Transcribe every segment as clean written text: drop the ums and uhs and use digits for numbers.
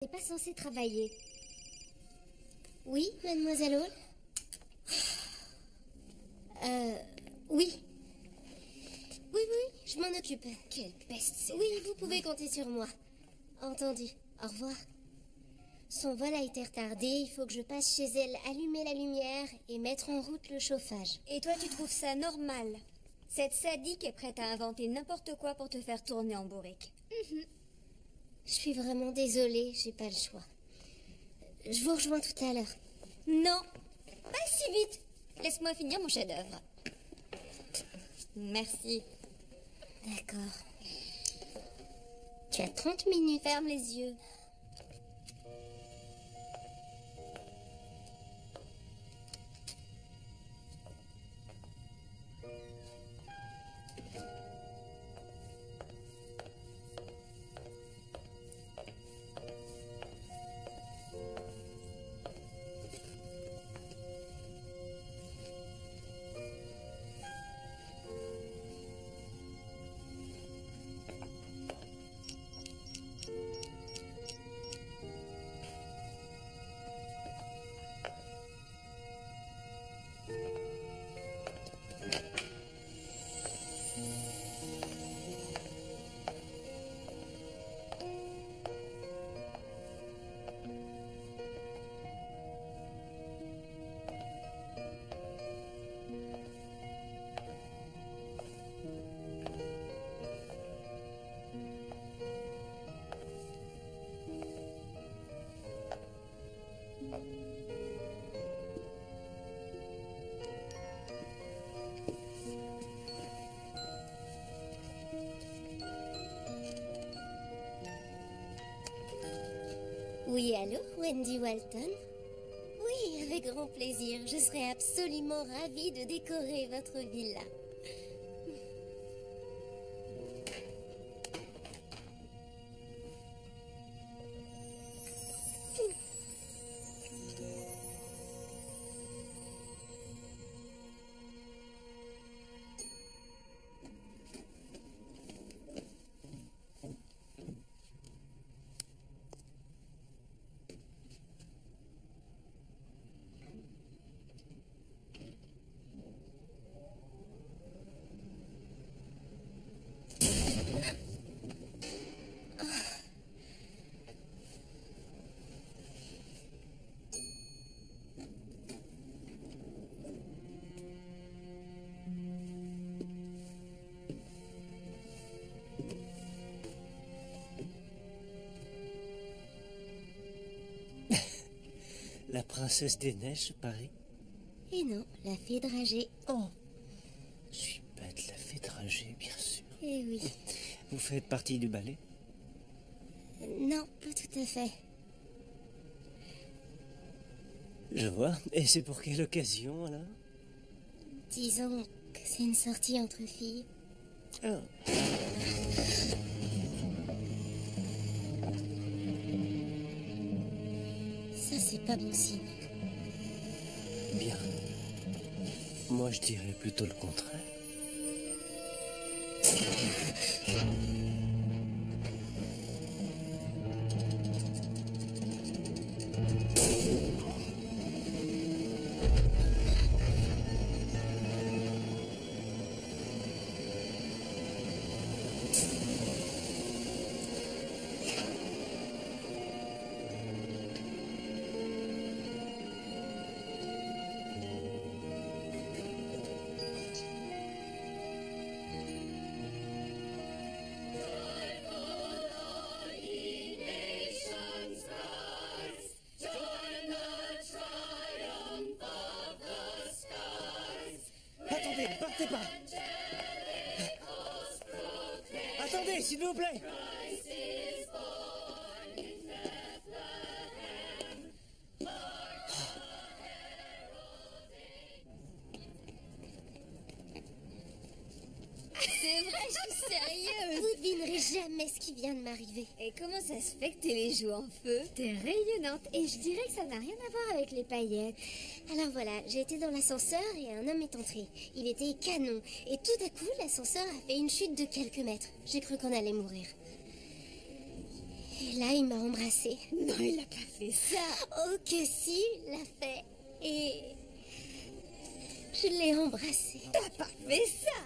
T'es pas censé travailler. Oui, mademoiselle Hall? Oui. Oui, je m'en occupe. Quelle peste, c'est... Oui, vous pouvez compter sur moi. Entendu. Au revoir. Son vol a été retardé, il faut que je passe chez elle, allumer la lumière et mettre en route le chauffage. Et toi, tu trouves ça normal? Cette sadique est prête à inventer n'importe quoi pour te faire tourner en bourrique. Je suis vraiment désolée, j'ai pas le choix. Je vous rejoins tout à l'heure. Non, pas si vite. Laisse-moi finir mon chef-d'œuvre. Merci. D'accord. Tu as 30 minutes. Ferme les yeux. Oui, allô, Wendy Walton? Oui, avec grand plaisir. Je serais absolument ravie de décorer votre villa. La princesse des neiges, je parie. Et non, la fée dragée. Oh, je suis bête, la fée dragée, bien sûr. Eh oui. Vous faites partie du ballet? Non, pas tout à fait. Je vois. Et c'est pour quelle occasion, alors? Disons que c'est une sortie entre filles. Ah. Ça, c'est pas bon signe. Bien. Moi, je dirais plutôt le contraire. Attendez, partez pas. Attendez, s'il vous plaît. C'est vrai, je suis sérieuse. Vous devinerez jamais ce qui vient de m'arriver. Et comment ça se fait que t'aies les joues en feu? T'es rayonnante et je dirais que ça n'a rien à voir avec les paillettes. Alors voilà, j'ai été dans l'ascenseur et un homme est entré. Il était canon. Et tout à coup, l'ascenseur a fait une chute de quelques mètres. J'ai cru qu'on allait mourir. Et là, il m'a embrassée. Non, il n'a pas fait ça. Oh que si, il l'a fait. Et je l'ai embrassé. T'as pas fait ça.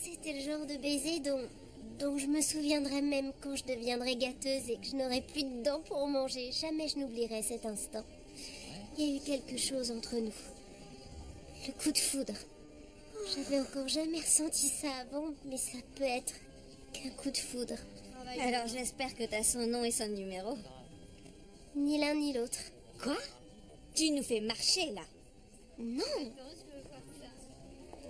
C'était le genre de baiser dont je me souviendrai même quand je deviendrai gâteuse et que je n'aurai plus de dents pour manger. Jamais je n'oublierai cet instant. Il y a eu quelque chose entre nous. Le coup de foudre. J'avais encore jamais ressenti ça avant, mais ça peut être qu'un coup de foudre. Alors j'espère que t'as son nom et son numéro. Ni l'un ni l'autre. Quoi? Tu nous fais marcher là. Non.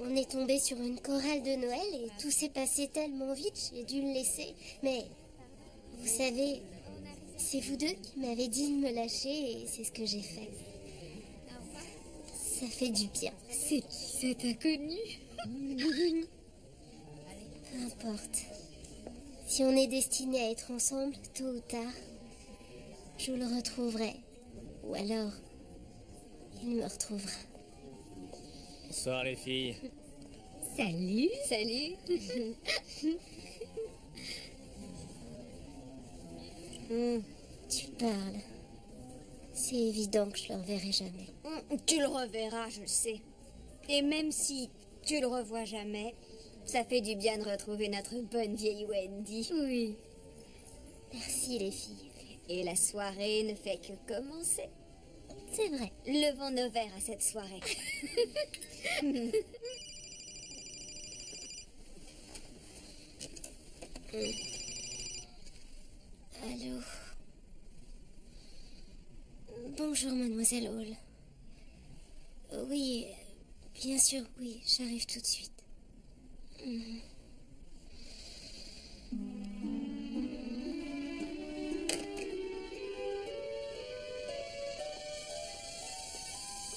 On est tombé sur une chorale de Noël et tout s'est passé tellement vite, j'ai dû le laisser. Mais vous savez, c'est vous deux qui m'avez dit de me lâcher et c'est ce que j'ai fait. Ça fait du bien. C'est qui cet inconnu? Peu importe. Si on est destiné à être ensemble, tôt ou tard, je le retrouverai. Ou alors, il me retrouvera. Bonsoir les filles. Salut. Salut. Tu parles. C'est évident que je le reverrai jamais. Tu le reverras, je le sais. Et même si tu le revois jamais, ça fait du bien de retrouver notre bonne vieille Wendy. Oui. Merci les filles. Et la soirée ne fait que commencer. C'est vrai. Levons nos verres à cette soirée. Allô. Bonjour, mademoiselle Hall. Oui, bien sûr, oui, j'arrive tout de suite.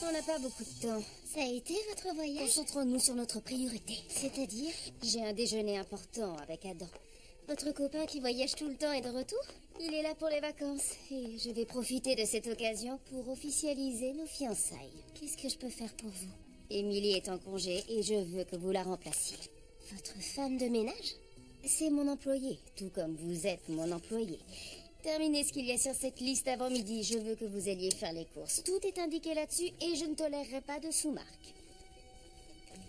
On n'a pas beaucoup de temps. Ça a été votre voyage? Concentrons-nous sur notre priorité. C'est-à-dire? J'ai un déjeuner important avec Adam. Votre copain qui voyage tout le temps est de retour? Il est là pour les vacances et je vais profiter de cette occasion pour officialiser nos fiançailles. Qu'est-ce que je peux faire pour vous? Émilie est en congé et je veux que vous la remplaciez. Votre femme de ménage? C'est mon employé, tout comme vous êtes mon employé. Terminez ce qu'il y a sur cette liste avant midi. Je veux que vous alliez faire les courses. Tout est indiqué là-dessus et je ne tolérerai pas de sous-marque.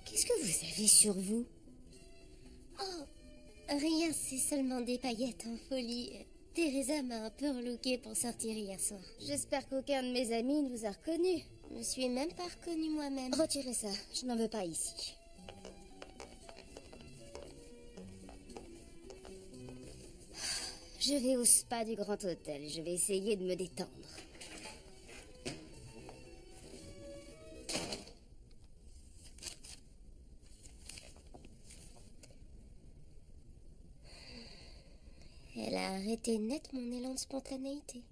Qu'est-ce que vous avez sur vous? Oh, rien, c'est seulement des paillettes en folie. Teresa m'a un peu relookée pour sortir hier soir. J'espère qu'aucun de mes amis ne vous a reconnu. Je me suis même pas reconnue moi-même. Retirez ça, je n'en veux pas ici. Je vais au spa du Grand Hôtel. Je vais essayer de me détendre. Elle a arrêté net mon élan de spontanéité.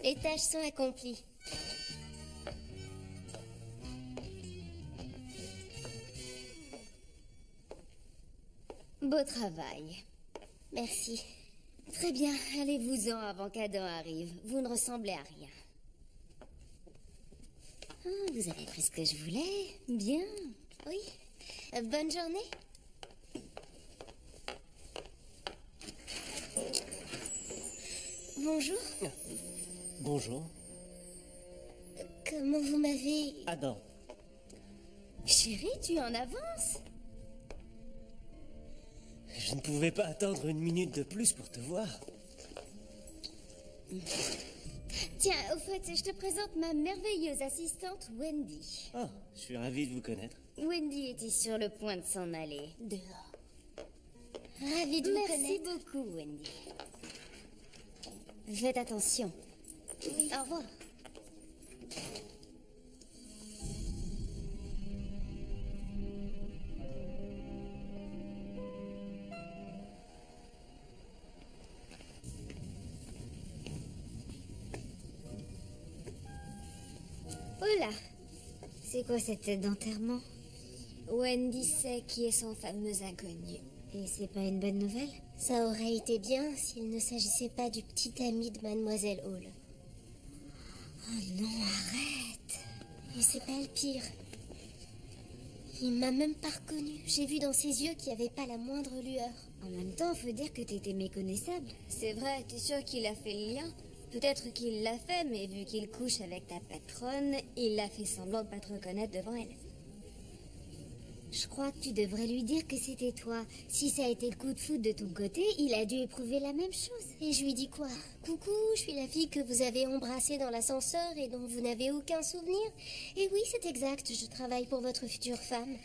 Les tâches sont accomplies. Beau travail. Merci. Très bien, allez-vous-en avant qu'Adam arrive. Vous ne ressemblez à rien. Ah, vous avez pris ce que je voulais. Bien. Oui. Bonne journée. Bonjour. Bonjour. Comment vous m'avez... Adam. Chérie, tu en avances? Je ne pouvais pas attendre une minute de plus pour te voir. Tiens, au fait, je te présente ma merveilleuse assistante Wendy. Oh, je suis ravi de vous connaître. Wendy était sur le point de s'en aller. Dehors. Ravie de vous Merci connaître. beaucoup, Wendy. Faites attention. Oui. Au revoir. Oh là! C'est quoi cette tête d'enterrement? Wendy sait qui est son fameux inconnu. Et c'est pas une bonne nouvelle? Ça aurait été bien s'il ne s'agissait pas du petit ami de Mademoiselle Hall. Oh non, arrête! Et c'est pas le pire. Il m'a même pas reconnue. J'ai vu dans ses yeux qu'il n'y avait pas la moindre lueur. En même temps, faut dire que t'étais méconnaissable. C'est vrai, t'es sûr qu'il a fait le lien? Peut-être qu'il l'a fait, mais vu qu'il couche avec ta patronne, il a fait semblant de pas te reconnaître devant elle. Je crois que tu devrais lui dire que c'était toi. Si ça a été le coup de foudre de ton côté, il a dû éprouver la même chose. Et je lui dis quoi? Coucou, je suis la fille que vous avez embrassée dans l'ascenseur et dont vous n'avez aucun souvenir. Et oui, c'est exact, je travaille pour votre future femme.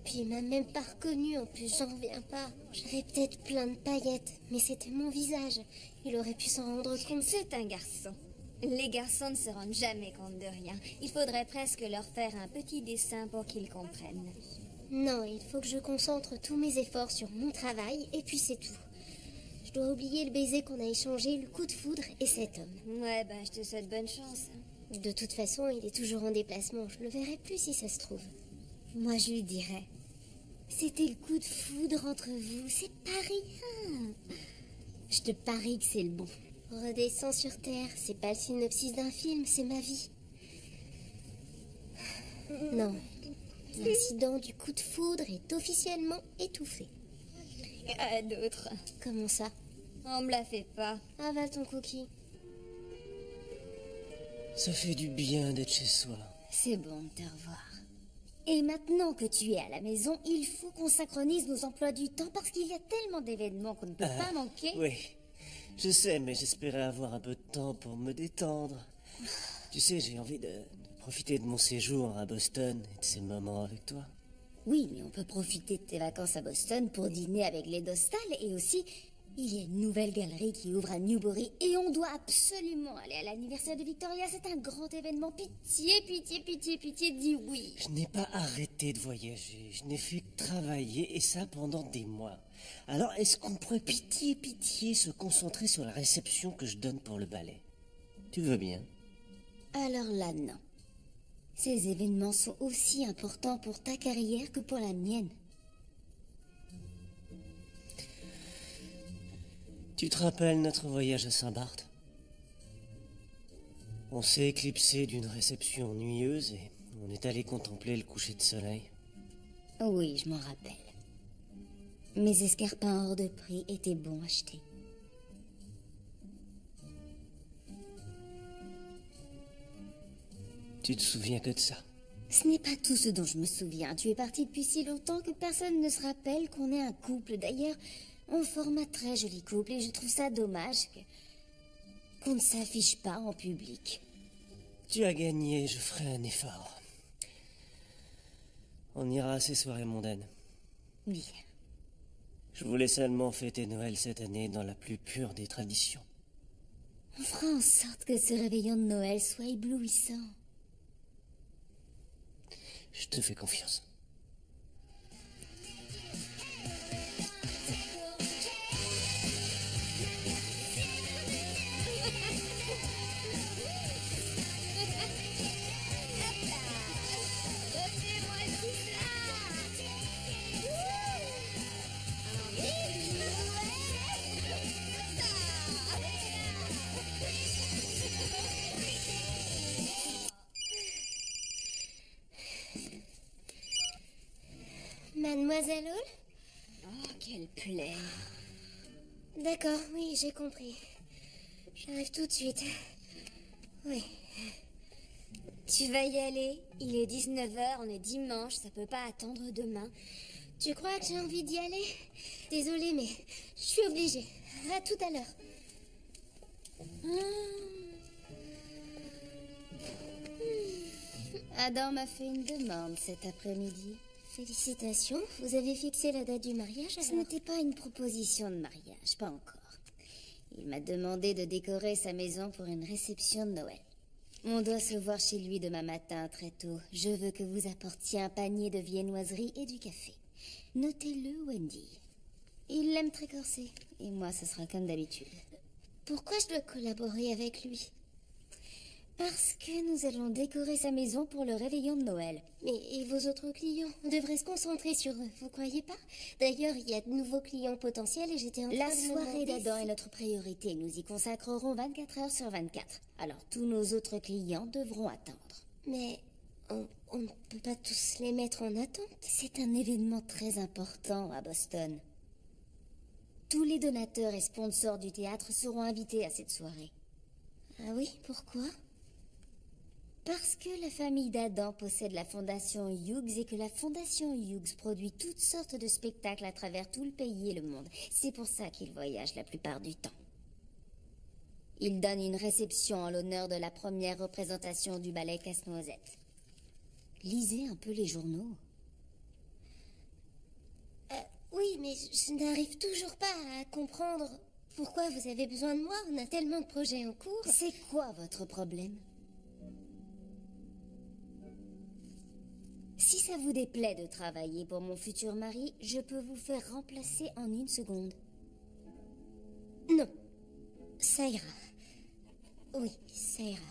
Puis il m'a même pas reconnue, en plus j'en reviens pas. J'avais peut-être plein de paillettes, mais c'était mon visage. Il aurait pu s'en rendre compte. C'est un garçon. Les garçons ne se rendent jamais compte de rien. Il faudrait presque leur faire un petit dessin pour qu'ils comprennent. Non, il faut que je concentre tous mes efforts sur mon travail, et puis c'est tout. Je dois oublier le baiser qu'on a échangé, le coup de foudre et cet homme. Ouais, ben je te souhaite bonne chance. De toute façon, il est toujours en déplacement. Je le verrai plus si ça se trouve. Moi, je lui dirais. C'était le coup de foudre entre vous, c'est pas rien. Je te parie que c'est le bon. Redescends sur Terre, c'est pas le synopsis d'un film, c'est ma vie. Non, l'incident du coup de foudre est officiellement étouffé. D'autres. Comment ça? On me la fait pas. Avale ton cookie. Ça fait du bien d'être chez soi. C'est bon de te revoir. Et maintenant que tu es à la maison, il faut qu'on synchronise nos emplois du temps parce qu'il y a tellement d'événements qu'on ne peut pas manquer. Oui, je sais, mais j'espérais avoir un peu de temps pour me détendre. Tu sais, j'ai envie de profiter de mon séjour à Boston et de ces moments avec toi. Oui, mais on peut profiter de tes vacances à Boston pour dîner avec les Dostal et aussi, il y a une nouvelle galerie qui ouvre à Newbury et on doit absolument aller à l'anniversaire de Victoria. C'est un grand événement. Pitié, pitié, pitié, pitié, dis oui. Je n'ai pas arrêté de voyager, je n'ai fait que travailler et ça pendant des mois. Alors est-ce qu'on pourrait pitié se concentrer sur la réception que je donne pour le ballet? Tu veux bien? Alors là, non. Ces événements sont aussi importants pour ta carrière que pour la mienne. Tu te rappelles notre voyage à Saint-Barth? On s'est éclipsé d'une réception ennuyeuse et on est allé contempler le coucher de soleil. Oui, je m'en rappelle. Mes escarpins hors de prix étaient bons à acheter. Tu te souviens que de ça? Ce n'est pas tout ce dont je me souviens. Tu es parti depuis si longtemps que personne ne se rappelle qu'on est un couple. D'ailleurs, on forme un très joli couple et je trouve ça dommage qu'on ne s'affiche pas en public. Tu as gagné, je ferai un effort. On ira à ces soirées mondaines. Oui. Je voulais seulement fêter Noël cette année dans la plus pure des traditions. On fera en sorte que ce réveillon de Noël soit éblouissant. Je te fais confiance. Mademoiselle Hall? Oh, quelle plaie. D'accord, oui, j'ai compris. J'arrive tout de suite. Oui. Tu vas y aller. Il est 19h, on est dimanche, ça peut pas attendre demain. Tu crois que j'ai envie d'y aller? Désolée, mais je suis obligée. À tout à l'heure. Adam m'a fait une demande cet après-midi. Félicitations, vous avez fixé la date du mariage alors? Ce n'était pas une proposition de mariage, pas encore. Il m'a demandé de décorer sa maison pour une réception de Noël. On doit se voir chez lui demain matin très tôt. Je veux que vous apportiez un panier de viennoiseries et du café. Notez-le, Wendy. Il l'aime très corsé, et moi ce sera comme d'habitude. Pourquoi je dois collaborer avec lui? Parce que nous allons décorer sa maison pour le réveillon de Noël. Mais et vos autres clients? On devrait se concentrer sur eux, vous croyez pas? D'ailleurs, il y a de nouveaux clients potentiels et j'étais en train La de me soirée demander d'Adam si- est notre priorité. Nous y consacrerons 24 heures sur 24. Alors tous nos autres clients devront attendre. Mais on ne peut pas tous les mettre en attente. C'est un événement très important à Boston. Tous les donateurs et sponsors du théâtre seront invités à cette soirée. Ah oui, pourquoi? Parce que la famille d'Adam possède la fondation Hughes et que la fondation Hughes produit toutes sortes de spectacles à travers tout le pays et le monde. C'est pour ça qu'il voyage la plupart du temps. Il donne une réception en l'honneur de la première représentation du ballet Casse-Noisette. Lisez un peu les journaux. Oui, mais je n'arrive toujours pas à comprendre pourquoi vous avez besoin de moi. On a tellement de projets en cours. C'est quoi votre problème? Si ça vous déplaît de travailler pour mon futur mari, je peux vous faire remplacer en 1 seconde. Non, ça ira. Oui, ça ira.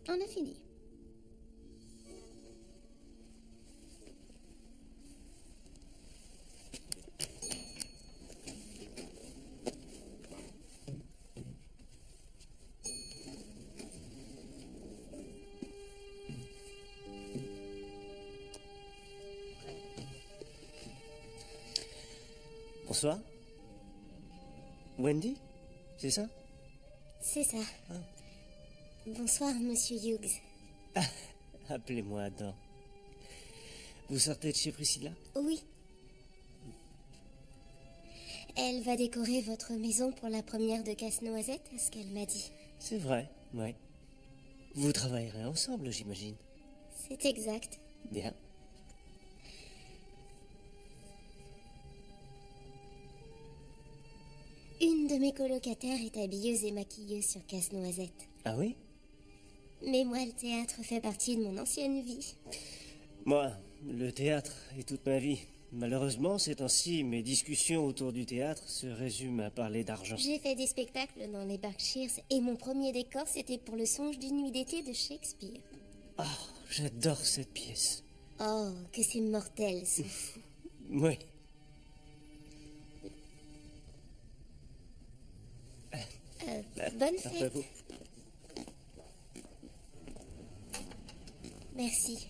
On a fini. Bonsoir. Wendy? C'est ça? C'est ça. Bonsoir, monsieur Hughes. Appelez-moi Adam. Vous sortez de chez Priscilla? Oui. Elle va décorer votre maison pour la première de Casse-Noisette, ce qu'elle m'a dit. C'est vrai, ouais. Vous travaillerez ensemble, j'imagine. C'est exact. Bien. Une de mes colocataires est habilleuse et maquilleuse sur Casse-Noisette. Ah oui? Mais moi, le théâtre fait partie de mon ancienne vie. Moi, le théâtre est toute ma vie. Malheureusement, ces temps-ci, mes discussions autour du théâtre se résument à parler d'argent. J'ai fait des spectacles dans les Berkshires et mon premier décor, c'était pour le songe d'une nuit d'été de Shakespeare. Ah, j'adore cette pièce. Oh, que c'est mortel, ce fou. Oui. Bonne Après fête. vous. Merci.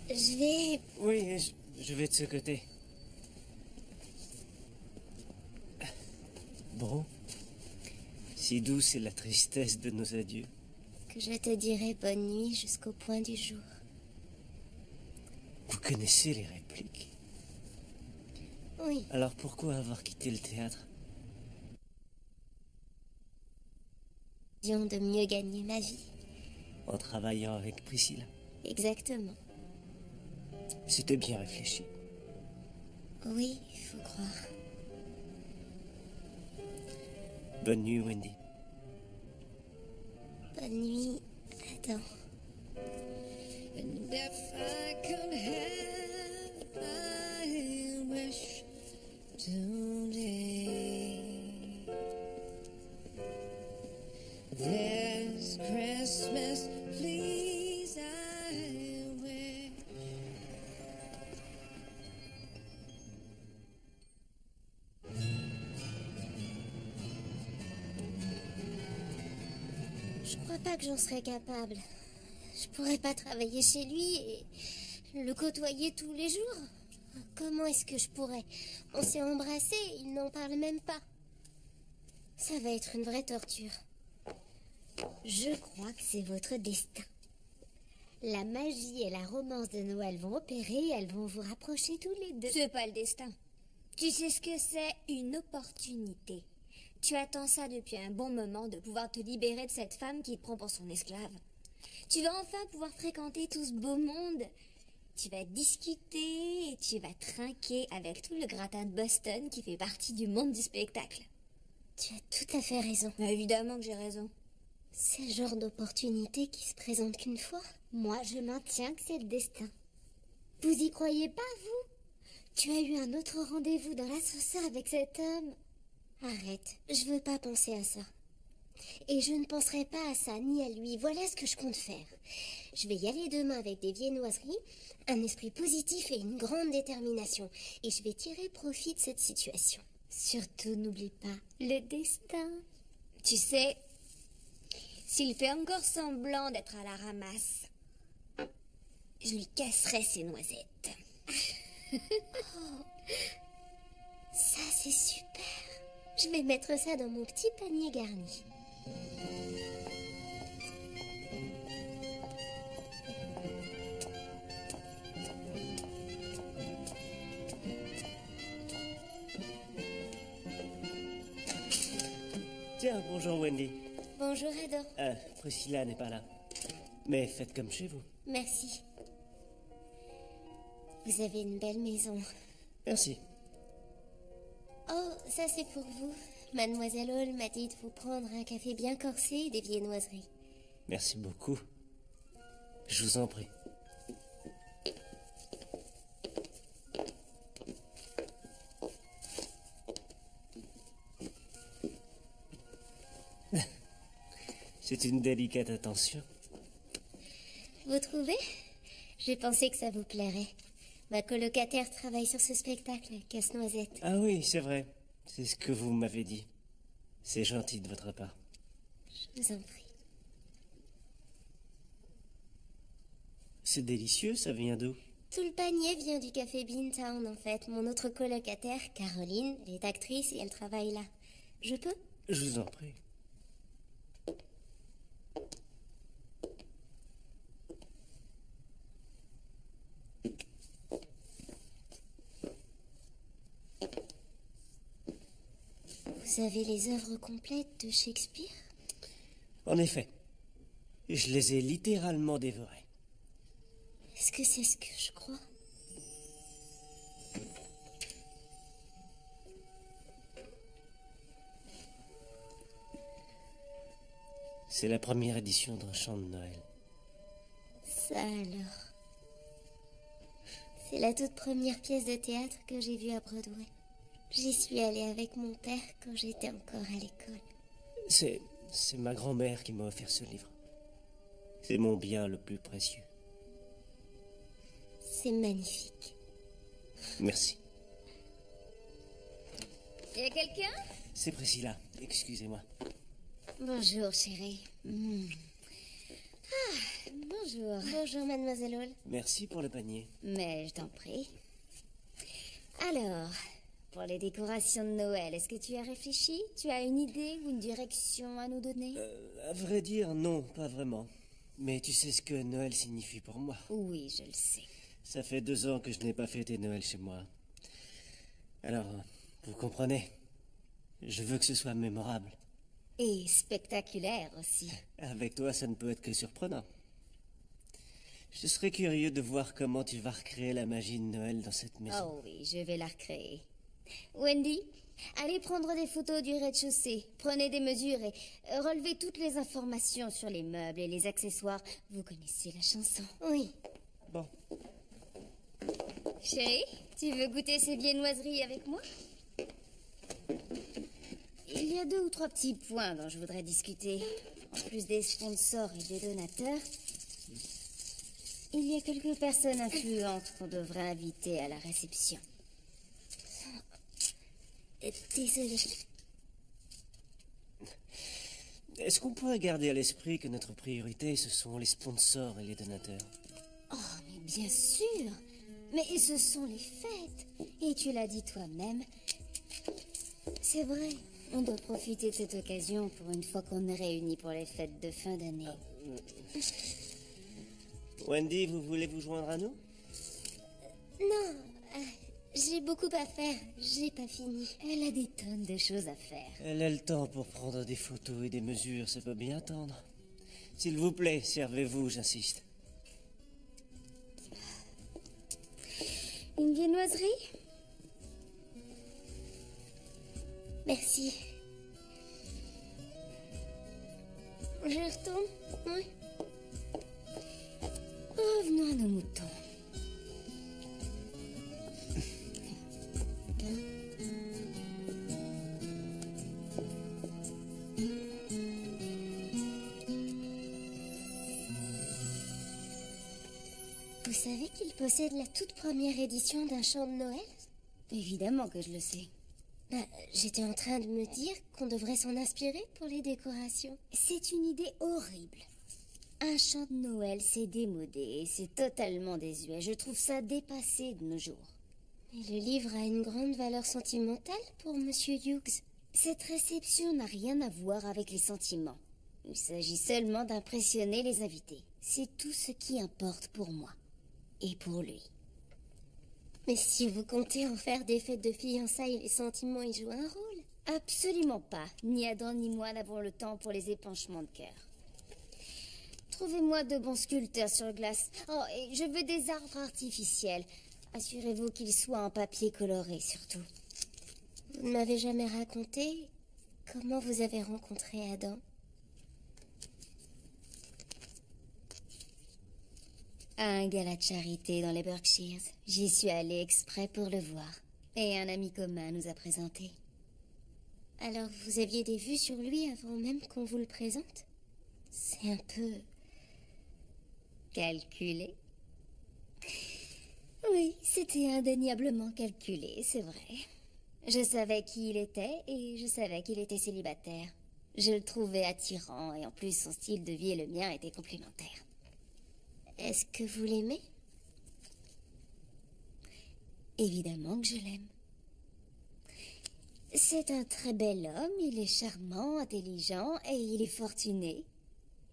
Je vais... Oui, je vais de ce côté. Bon. Si douce est la tristesse de nos adieux. Que je te dirai bonne nuit jusqu'au point du jour. Vous connaissez les répliques. Oui, Alors pourquoi avoir quitté le théâtre? de mieux gagner ma vie. En travaillant avec Priscilla. Exactement. C'était bien réfléchi. Oui, il faut croire. Bonne nuit, Wendy. Bonne nuit, Adam. And if I could have my wish today, this Christmas, please, I wish. Je crois pas que j'en serais capable. Je pourrais pas travailler chez lui et le côtoyer tous les jours. Comment est-ce que je pourrais? On s'est embrassés, il n'en parle même pas. Ça va être une vraie torture. Je crois que c'est votre destin. La magie et la romance de Noël vont opérer et elles vont vous rapprocher tous les deux. C'est pas le destin. Tu sais ce que c'est? Une opportunité. Tu attends ça depuis un bon moment de pouvoir te libérer de cette femme qui te prend pour son esclave. Tu vas enfin pouvoir fréquenter tout ce beau monde. Tu vas discuter et tu vas trinquer avec tout le gratin de Boston qui fait partie du monde du spectacle. Tu as tout à fait raison. Évidemment que j'ai raison. C'est le genre d'opportunité qui se présente qu'une fois. Moi, je maintiens que c'est le destin. Vous y croyez pas, vous? Tu as eu un autre rendez-vous dans l'ascenseur avec cet homme. Arrête, je veux pas penser à ça. Et je ne penserai pas à ça, ni à lui. Voilà ce que je compte faire. Je vais y aller demain avec des viennoiseries, un esprit positif et une grande détermination. Et je vais tirer profit de cette situation. Surtout, n'oublie pas le destin. Tu sais, s'il fait encore semblant d'être à la ramasse, je lui casserai ses noisettes. Ça, c'est super. Je vais mettre ça dans mon petit panier garni. Tiens, bonjour Wendy. Bonjour, Adam. Priscilla n'est pas là. Mais faites comme chez vous. Merci. Vous avez une belle maison. Merci. Oh, ça c'est pour vous. Mademoiselle Hall m'a dit de vous prendre un café bien corsé et des viennoiseries. Merci beaucoup. Je vous en prie. C'est une délicate attention. Vous trouvez? J'ai pensé que ça vous plairait. Ma colocataire travaille sur ce spectacle, Casse-Noisette. Ah oui, c'est vrai. C'est ce que vous m'avez dit. C'est gentil de votre part. Je vous en prie. C'est délicieux, ça vient d'où? Tout le panier vient du café Beantown, en fait. Mon autre colocataire, Caroline, elle est actrice et elle travaille là. Je peux? Je vous en prie. Vous avez les œuvres complètes de Shakespeare? En effet. Je les ai littéralement dévorées. Est-ce que c'est ce que je crois? C'est la première édition d'un chant de Noël. Ça alors. C'est la toute première pièce de théâtre que j'ai vue à Broadway. J'y suis allée avec mon père quand j'étais encore à l'école. C'est ma grand-mère qui m'a offert ce livre. C'est mon bien le plus précieux. C'est magnifique. Merci. Y a quelqu'un? C'est Priscilla. Excusez-moi. Bonjour, chérie. Bonjour. Bonjour, mademoiselle Hall. Merci pour le panier. Mais je t'en prie. Alors, pour les décorations de Noël, est-ce que tu as réfléchi? Tu as une idée ou une direction à nous donner? À vrai dire, non, pas vraiment. Mais tu sais ce que Noël signifie pour moi. Oui, je le sais. Ça fait 2 ans que je n'ai pas fêté Noël chez moi. Alors, vous comprenez? Je veux que ce soit mémorable. Et spectaculaire aussi. Avec toi, ça ne peut être que surprenant. Je serais curieux de voir comment tu vas recréer la magie de Noël dans cette maison. Oh oui, je vais la recréer. Wendy, allez prendre des photos du rez-de-chaussée. Prenez des mesures et relevez toutes les informations sur les meubles et les accessoires. Vous connaissez la chanson. Oui. Bon, Chérie, tu veux goûter ces viennoiseries avec moi? Il y a 2 ou 3 petits points dont je voudrais discuter. En plus des sponsors et des donateurs, il y a quelques personnes influentes qu'on devrait inviter à la réception. Désolée. est-ce qu'on pourrait garder à l'esprit que notre priorité, ce sont les sponsors et les donateurs? Oh, mais bien sûr. Mais ce sont les fêtes. Et tu l'as dit toi-même. C'est vrai. On doit profiter de cette occasion pour une fois qu'on est réunis pour les fêtes de fin d'année. Wendy, vous voulez vous joindre à nous? Non, j'ai beaucoup à faire. J'ai pas fini. Elle a des tonnes de choses à faire. Elle a le temps pour prendre des photos et des mesures, ça peut bien attendre. S'il vous plaît, servez-vous, j'insiste. Une viennoiserie? Merci. Je retourne? Oui. Revenons à nos moutons. Vous savez qu'il possède la toute première édition d'un chant de Noël? Évidemment que je le sais. J'étais en train de me dire qu'on devrait s'en inspirer pour les décorations. C'est une idée horrible. Un chant de Noël, c'est démodé et c'est totalement désuet. Je trouve ça dépassé de nos jours. Mais le livre a une grande valeur sentimentale pour Monsieur Hughes. Cette réception n'a rien à voir avec les sentiments. Il s'agit seulement d'impressionner les invités. C'est tout ce qui importe pour moi. Et pour lui. Mais si vous comptez en faire des fêtes de fiançailles, les sentiments y jouent un rôle. Absolument pas. Ni Adam ni moi n'avons le temps pour les épanchements de cœur. Trouvez-moi de bons sculpteurs sur glace. Oh, et je veux des arbres artificiels. Assurez-vous qu'ils soient en papier coloré, surtout. Vous ne m'avez jamais raconté comment vous avez rencontré Adam. À un gala de charité dans les Berkshires. J'y suis allée exprès pour le voir. Et un ami commun nous a présentés. Alors vous aviez des vues sur lui avant même qu'on vous le présente? C'est un peu... calculé? Oui, c'était indéniablement calculé, c'est vrai. Je savais qui il était et je savais qu'il était célibataire. Je le trouvais attirant et en plus son style de vie et le mien étaient complémentaires. Est-ce que vous l'aimez? Évidemment que je l'aime. C'est un très bel homme, il est charmant, intelligent et il est fortuné.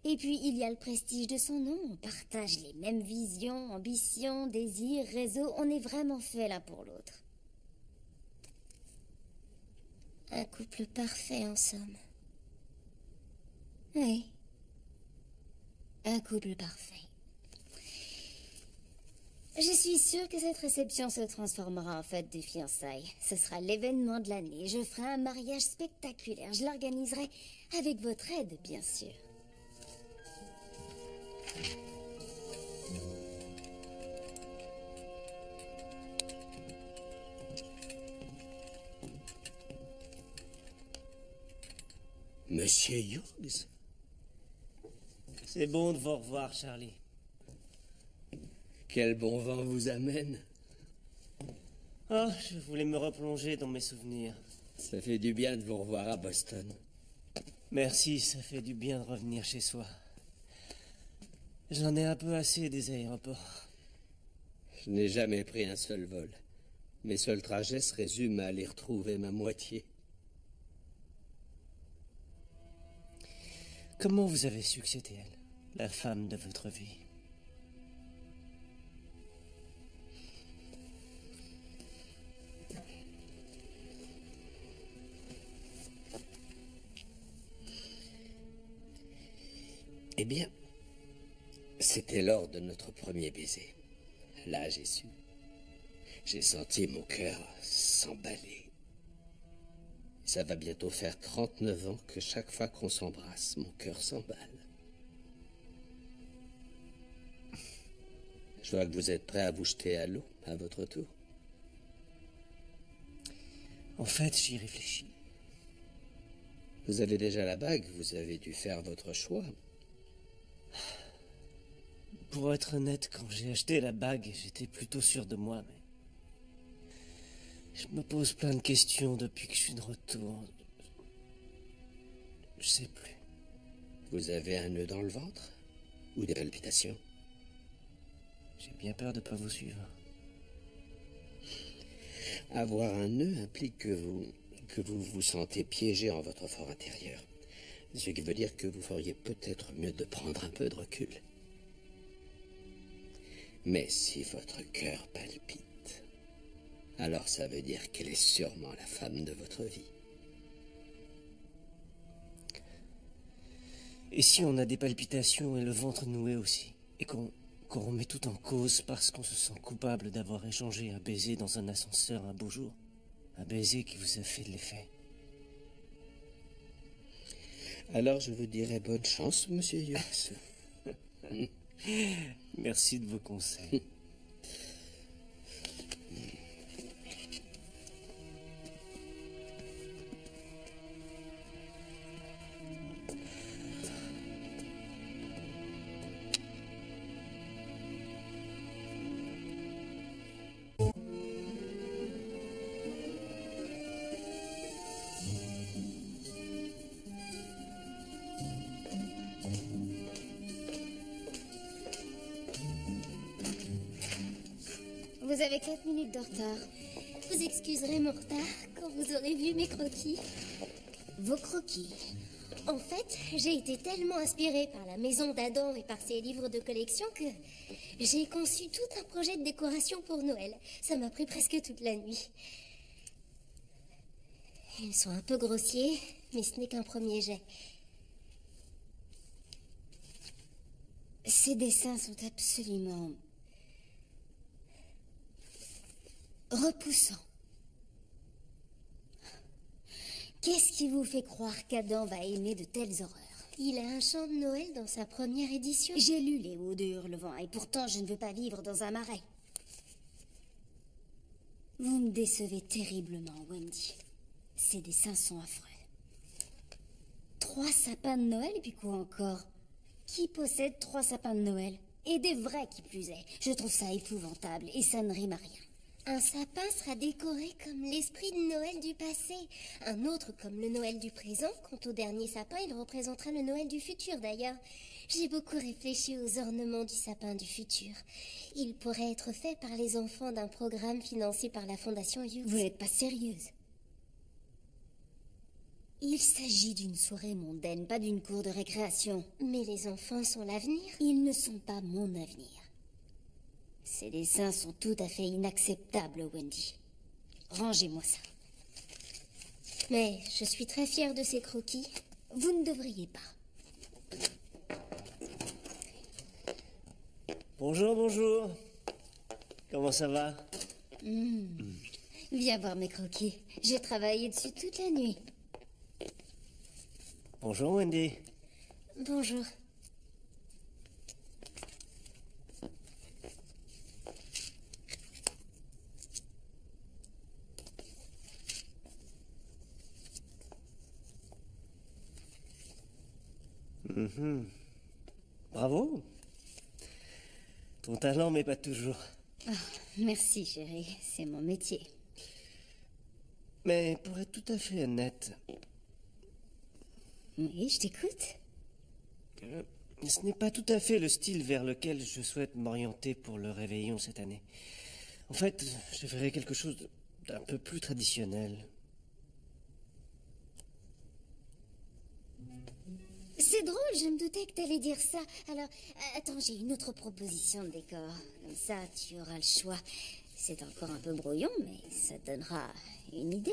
Et puis il y a le prestige de son nom, on partage les mêmes visions, ambitions, désirs, réseaux, on est vraiment fait l'un pour l'autre. Un couple parfait en somme. Oui. Un couple parfait. Je suis sûre que cette réception se transformera en fête de fiançailles. Ce sera l'événement de l'année. Je ferai un mariage spectaculaire. Je l'organiserai avec votre aide, bien sûr. Monsieur Hughes? C'est bon de vous revoir, Charlie. Quel bon vent vous amène. Oh, je voulais me replonger dans mes souvenirs. Ça fait du bien de vous revoir à Boston. Merci, ça fait du bien de revenir chez soi. J'en ai un peu assez des aéroports. Je n'ai jamais pris un seul vol. Mes seuls trajets se résument à aller retrouver ma moitié. Comment vous avez su que c'était elle, la femme de votre vie? Eh bien, c'était lors de notre premier baiser. Là, j'ai su. J'ai senti mon cœur s'emballer. Ça va bientôt faire 39 ans que chaque fois qu'on s'embrasse, mon cœur s'emballe. Je vois que vous êtes prêt à vous jeter à l'eau, à votre tour. En fait, j'y réfléchis. Vous avez déjà la bague, vous avez dû faire votre choix. Pour être honnête, quand j'ai acheté la bague, j'étais plutôt sûr de moi, mais... Je me pose plein de questions depuis que je suis de retour. Je sais plus. Vous avez un nœud dans le ventre? Ou des palpitations? J'ai bien peur de pas vous suivre. Avoir un nœud implique que vous que vous vous sentez piégé en votre fort intérieur. Ce qui veut dire que vous feriez peut-être mieux de prendre un peu de recul. Mais si votre cœur palpite, alors ça veut dire qu'elle est sûrement la femme de votre vie. Et si on a des palpitations et le ventre noué aussi, et qu'on remet tout en cause parce qu'on se sent coupable d'avoir échangé un baiser dans un ascenseur un beau jour, un baiser qui vous a fait de l'effet. Alors je vous dirai bonne chance, monsieur Hughes. Merci de vos conseils. Vous avez 4 minutes de retard. Vous excuserez mon retard quand vous aurez vu mes croquis. Vos croquis. En fait, j'ai été tellement inspirée par la maison d'Adam et par ses livres de collection que j'ai conçu tout un projet de décoration pour Noël. Ça m'a pris presque toute la nuit. Ils sont un peu grossiers, mais ce n'est qu'un premier jet. Ces dessins sont absolument repoussants. Qu'est-ce qui vous fait croire qu'Adam va aimer de telles horreurs? Il a un chant de Noël dans sa première édition. J'ai lu Les Hauts de Hurlevent et pourtant je ne veux pas vivre dans un marais. Vous me décevez terriblement, Wendy. Ces dessins sont affreux. 3 sapins de Noël et puis quoi encore? Qui possède 3 sapins de Noël? Et des vrais qui plus est. Je trouve ça épouvantable et ça ne rime à rien. Un sapin sera décoré comme l'esprit de Noël du passé. Un autre comme le Noël du présent. Quant au dernier sapin, il représentera le Noël du futur d'ailleurs. J'ai beaucoup réfléchi aux ornements du sapin du futur. Il pourrait être fait par les enfants d'un programme financé par la Fondation Hughes. Vous n'êtes pas sérieuse? Il s'agit d'une soirée mondaine, pas d'une cour de récréation. Mais les enfants sont l'avenir. Ils ne sont pas mon avenir. Ces dessins sont tout à fait inacceptables, Wendy. Rangez-moi ça. Mais je suis très fière de ces croquis. Vous ne devriez pas. Bonjour, bonjour. Comment ça va? Viens voir mes croquis. J'ai travaillé dessus toute la nuit. Bonjour, Wendy. Bonjour. Bravo. Ton talent m'épate toujours. Oh, merci, chérie. C'est mon métier. Mais pour être tout à fait honnête, Oui, je t'écoute. ce n'est pas tout à fait le style vers lequel je souhaite m'orienter pour le réveillon cette année. En fait, je ferais quelque chose d'un peu plus traditionnel. C'est drôle, je me doutais que t'allais dire ça. Alors, attends, j'ai une autre proposition de décor. Comme ça, tu auras le choix. C'est encore un peu brouillon, mais ça te donnera une idée.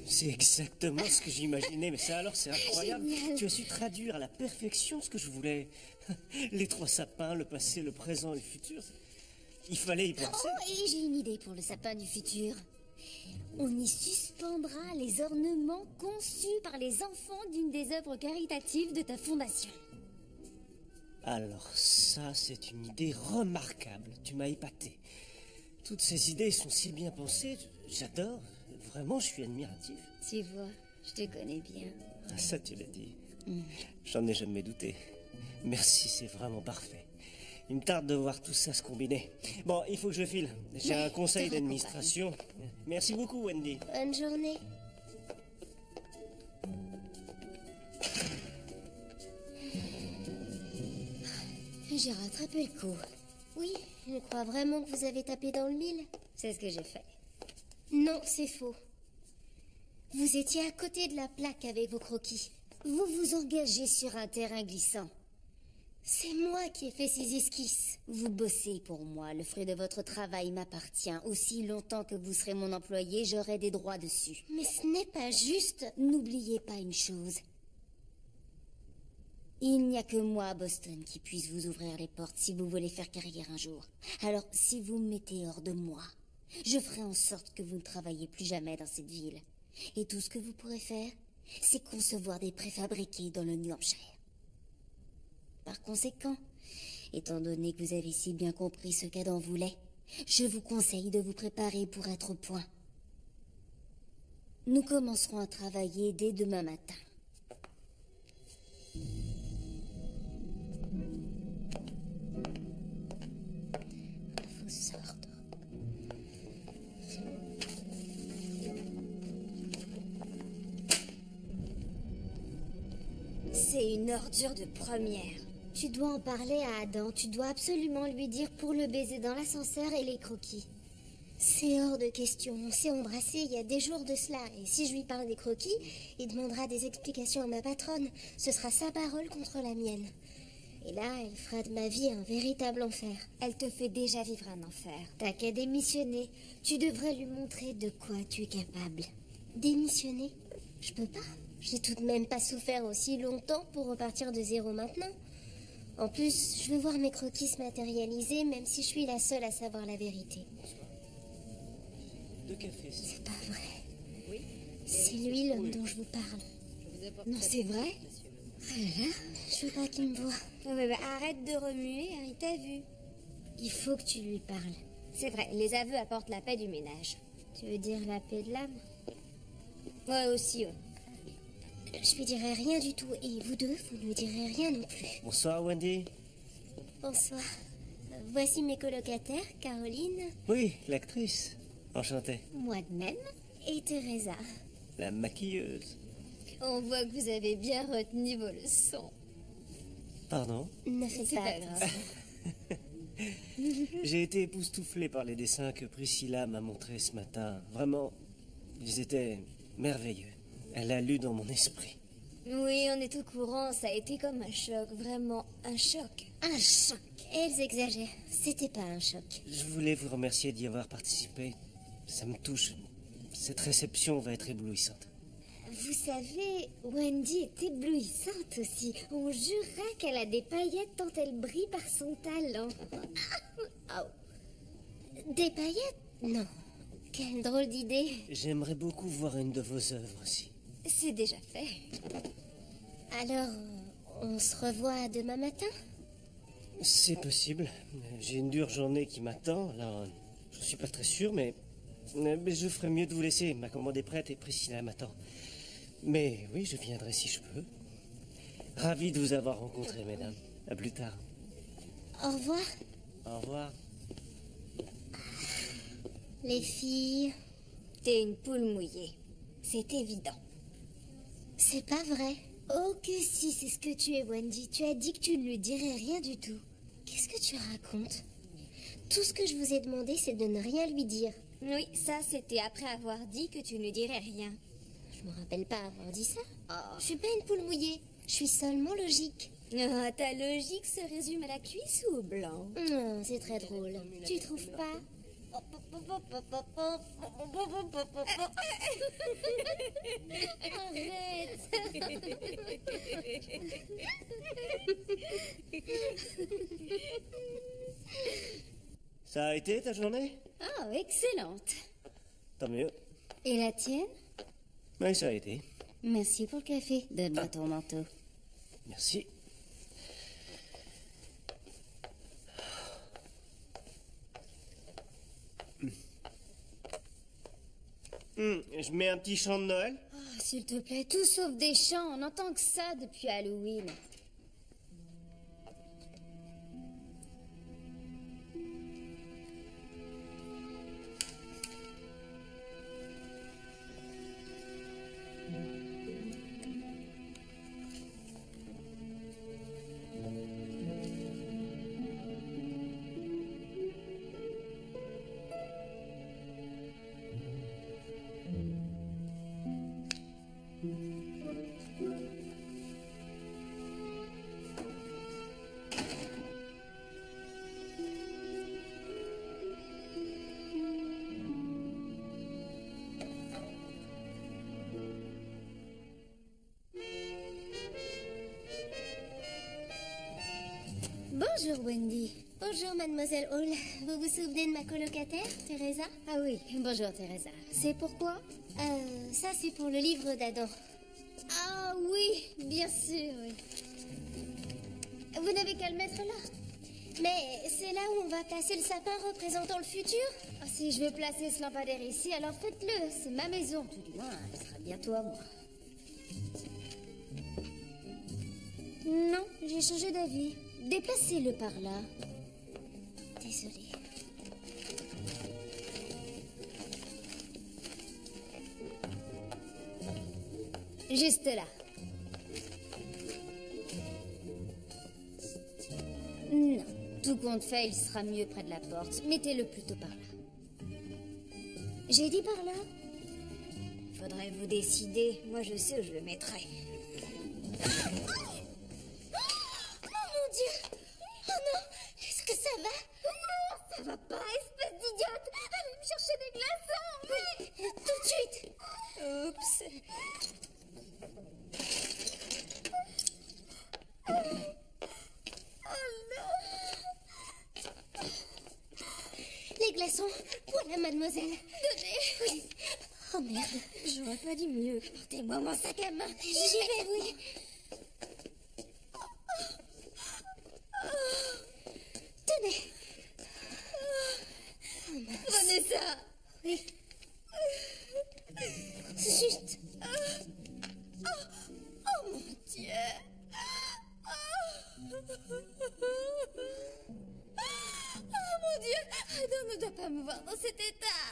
C'est exactement ce que j'imaginais, mais ça alors c'est incroyable. Génial. Tu as su traduire à la perfection ce que je voulais. Les 3 sapins, le passé, le présent et le futur. Il fallait y penser. Oh, et j'ai une idée pour le sapin du futur. On y suspendra les ornements conçus par les enfants d'une des œuvres caritatives de ta fondation. Alors ça, c'est une idée remarquable. Tu m'as épaté. Toutes ces idées sont si bien pensées. J'adore. Vraiment, je suis admiratif. Tu vois, je te connais bien. Ah, ça, tu l'as dit. J'en ai jamais douté. Merci, c'est vraiment parfait. Il me tarde de voir tout ça se combiner. Bon, il faut que je file. J'ai un conseil d'administration. Merci beaucoup, Wendy. Bonne journée. J'ai rattrapé le coup. Oui, je crois vraiment que vous avez tapé dans le mille. C'est ce que j'ai fait. Non, c'est faux. Vous étiez à côté de la plaque avec vos croquis. Vous vous engagez sur un terrain glissant. C'est moi qui ai fait ces esquisses. Vous bossez pour moi. Le fruit de votre travail m'appartient. Aussi longtemps que vous serez mon employé, j'aurai des droits dessus. Mais ce n'est pas juste. N'oubliez pas une chose. Il n'y a que moi à Boston qui puisse vous ouvrir les portes si vous voulez faire carrière un jour. Alors, si vous me mettez hors de moi, je ferai en sorte que vous ne travaillez plus jamais dans cette ville. Et tout ce que vous pourrez faire, c'est concevoir des préfabriqués dans le New Hampshire. Par conséquent, étant donné que vous avez si bien compris ce qu'Adam voulait, je vous conseille de vous préparer pour être au point. Nous commencerons à travailler dès demain matin. Vos ordres. C'est une ordure de première. Tu dois en parler à Adam. Tu dois absolument lui dire pour le baiser dans l'ascenseur et les croquis. C'est hors de question. On s'est embrassé il y a des jours de cela. Et si je lui parle des croquis, il demandera des explications à ma patronne. Ce sera sa parole contre la mienne. Et là, elle fera de ma vie un véritable enfer. Elle te fait déjà vivre un enfer. T'as qu'à démissionner. Tu devrais lui montrer de quoi tu es capable. Démissionner? Je peux pas. J'ai tout de même pas souffert aussi longtemps pour repartir de zéro maintenant. En plus, je veux voir mes croquis se matérialiser, même si je suis la seule à savoir la vérité. Deux cafés. C'est pas vrai. C'est lui l'homme dont je vous parle. Non, c'est vrai? Oh là là, je veux pas qu'il me voie. Arrête de remuer, hein, il t'a vu. Il faut que tu lui parles. C'est vrai, les aveux apportent la paix du ménage. Tu veux dire la paix de l'âme? Ouais, aussi, ouais. Je lui dirai rien du tout, et vous deux, vous ne lui direz rien non plus. Bonsoir, Wendy. Bonsoir. Voici mes colocataires, Caroline. Oui, l'actrice. Enchanté. Moi de même. Et Teresa. La maquilleuse. On voit que vous avez bien retenu vos leçons. Pardon? Ne faites C'est pas pas grave. attention. J'ai été époustouflé par les dessins que Priscilla m'a montrés ce matin. Vraiment, ils étaient merveilleux. Elle a lu dans mon esprit. Oui, on est au courant, ça a été comme un choc, vraiment un choc. Un choc. Elles exagèrent. C'était pas un choc. Je voulais vous remercier d'y avoir participé. Ça me touche. Cette réception va être éblouissante. Vous savez, Wendy est éblouissante aussi. On jurerait qu'elle a des paillettes tant elle brille par son talent. Des paillettes? Non. Quelle drôle d'idée. J'aimerais beaucoup voir une de vos œuvres aussi. C'est déjà fait. Alors, on se revoit demain matin? C'est possible. J'ai une dure journée qui m'attend. Alors, je suis pas très sûr, mais je ferais mieux de vous laisser. Ma commande est prête et Priscilla m'attend. Mais oui, je viendrai si je peux. Ravi de vous avoir rencontré, mesdames. À plus tard. Au revoir, Au revoir. les filles. T'es une poule mouillée. C'est évident. C'est pas vrai. Oh que si, c'est ce que tu es, Wendy. Tu as dit que tu ne lui dirais rien du tout. Qu'est-ce que tu racontes? Tout ce que je vous ai demandé, c'est de ne rien lui dire. Oui, ça c'était après avoir dit que tu ne dirais rien. Je me rappelle pas avoir dit ça. Oh. Je suis pas une poule mouillée. Je suis seulement logique. Ah, ta logique se résume à la cuisse ou au blanc? C'est très drôle. Tu trouves pas? Ça a été ta journée? Oh, excellente. Tant mieux. Et la tienne? Oui, ça a été. Merci pour le café. Donne-moi ton manteau. Merci. Je mets un petit chant de Noël? Oh, s'il te plaît, tout sauf des chants. On n'entend que ça depuis Halloween. Bonjour, Wendy. Bonjour, mademoiselle Hall. Vous vous souvenez de ma colocataire, Teresa? Ah oui, bonjour, Teresa. C'est pourquoi? Ça, c'est pour le livre d'Adam. Ah oui, bien sûr, oui. Vous n'avez qu'à le mettre là. Mais c'est là où on va placer le sapin représentant le futur? Ah, si je veux placer ce lampadaire ici, alors faites-le. C'est ma maison, tout du moins. Elle sera bientôt à moi. Non, j'ai changé d'avis. Déplacez-le par là. Désolée. Juste là. Non, tout compte fait, il sera mieux près de la porte. Mettez-le plutôt par là. J'ai dit par là. Faudrait vous décider. Moi, je sais où je le mettrai. Oh mon Dieu! Oh non! Est-ce que ça va? Ça va pas, espèce d'idiote! Allez me chercher des glaçons! Oui, tout de suite! Oups! Les glaçons! Voilà, mademoiselle! Donnez! Oui. Oh merde! J'aurais pas dit mieux. Portez-moi mon sac à main. J'y vais, oui! Tenez! Prenez ça! Oui. Juste! Oh mon Dieu! Oh mon Dieu! Adam ne doit pas me voir dans cet état!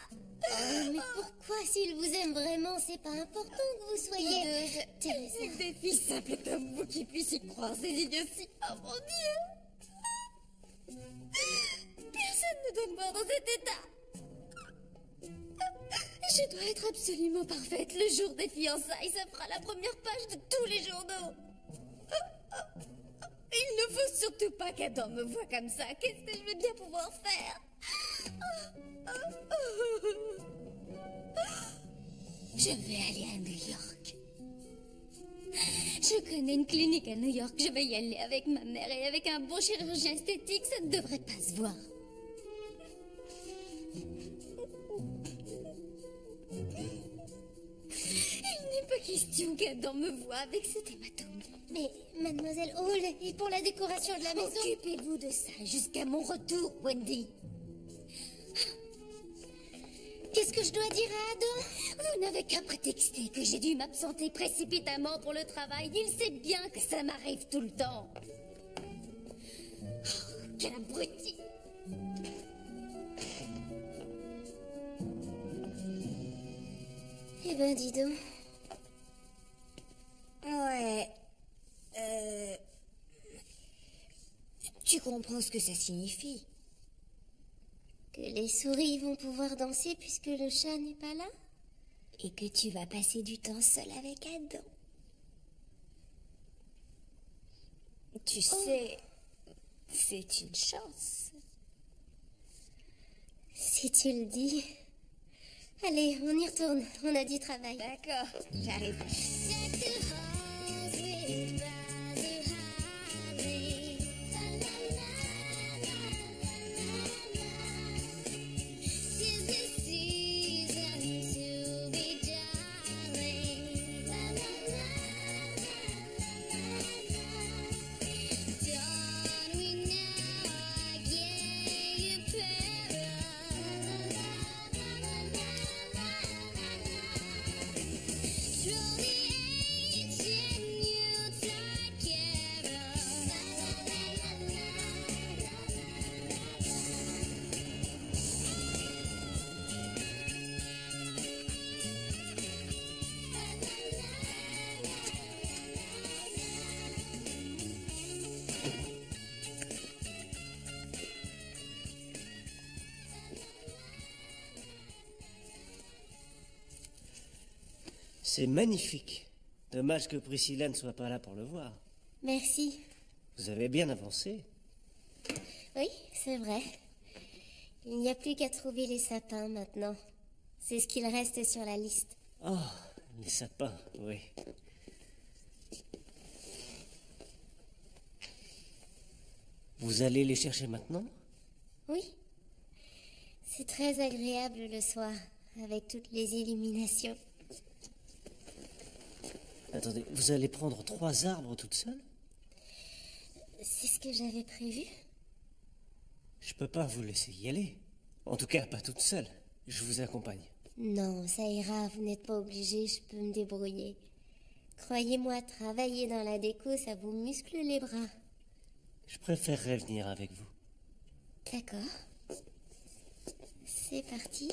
Mais pourquoi, s'il vous aime vraiment, c'est pas important que vous soyez... Teresa. C'est que des filles simples comme vous qui puissent y croire ces idioties. Oh mon Dieu! Personne ne doit me voir dans cet état. Je dois être absolument parfaite. Le jour des fiançailles, ça fera la première page de tous les journaux. Il ne faut surtout pas qu'Adam me voie comme ça. Qu'est-ce que je vais bien pouvoir faire? Je vais aller à New York. Je connais une clinique à New York. Je vais y aller avec ma mère et avec un bon chirurgien esthétique. Ça ne devrait pas se voir. Il n'est pas question qu'Adam me voie avec cet hématome. Mais, mademoiselle Hall, et pour la décoration de la maison... Occupez-vous de ça jusqu'à mon retour, Wendy. Qu'est-ce que je dois dire à Adam? Vous n'avez qu'à prétexter que j'ai dû m'absenter précipitamment pour le travail. Il sait bien que ça m'arrive tout le temps. Oh, quel abruti! Eh ben, dis donc. Ouais. Tu comprends ce que ça signifie? Que les souris vont pouvoir danser puisque le chat n'est pas là? Et que tu vas passer du temps seul avec Adam. Tu sais, c'est une chance. Si tu le dis. Allez, on y retourne. On a du travail. D'accord, j'arrive. C'est magnifique. Dommage que Priscilla ne soit pas là pour le voir. Merci. Vous avez bien avancé. Oui, c'est vrai. Il n'y a plus qu'à trouver les sapins maintenant. C'est ce qu'il reste sur la liste. Oh, les sapins, oui. Vous allez les chercher maintenant? Oui. C'est très agréable le soir, avec toutes les illuminations. Attendez, vous allez prendre 3 arbres toute seule? C'est ce que j'avais prévu. Je peux pas vous laisser y aller. En tout cas, pas toute seule. Je vous accompagne. Non, ça ira, vous n'êtes pas obligé, je peux me débrouiller. Croyez-moi, travailler dans la déco, ça vous muscle les bras. Je préférerais venir avec vous. D'accord. C'est parti.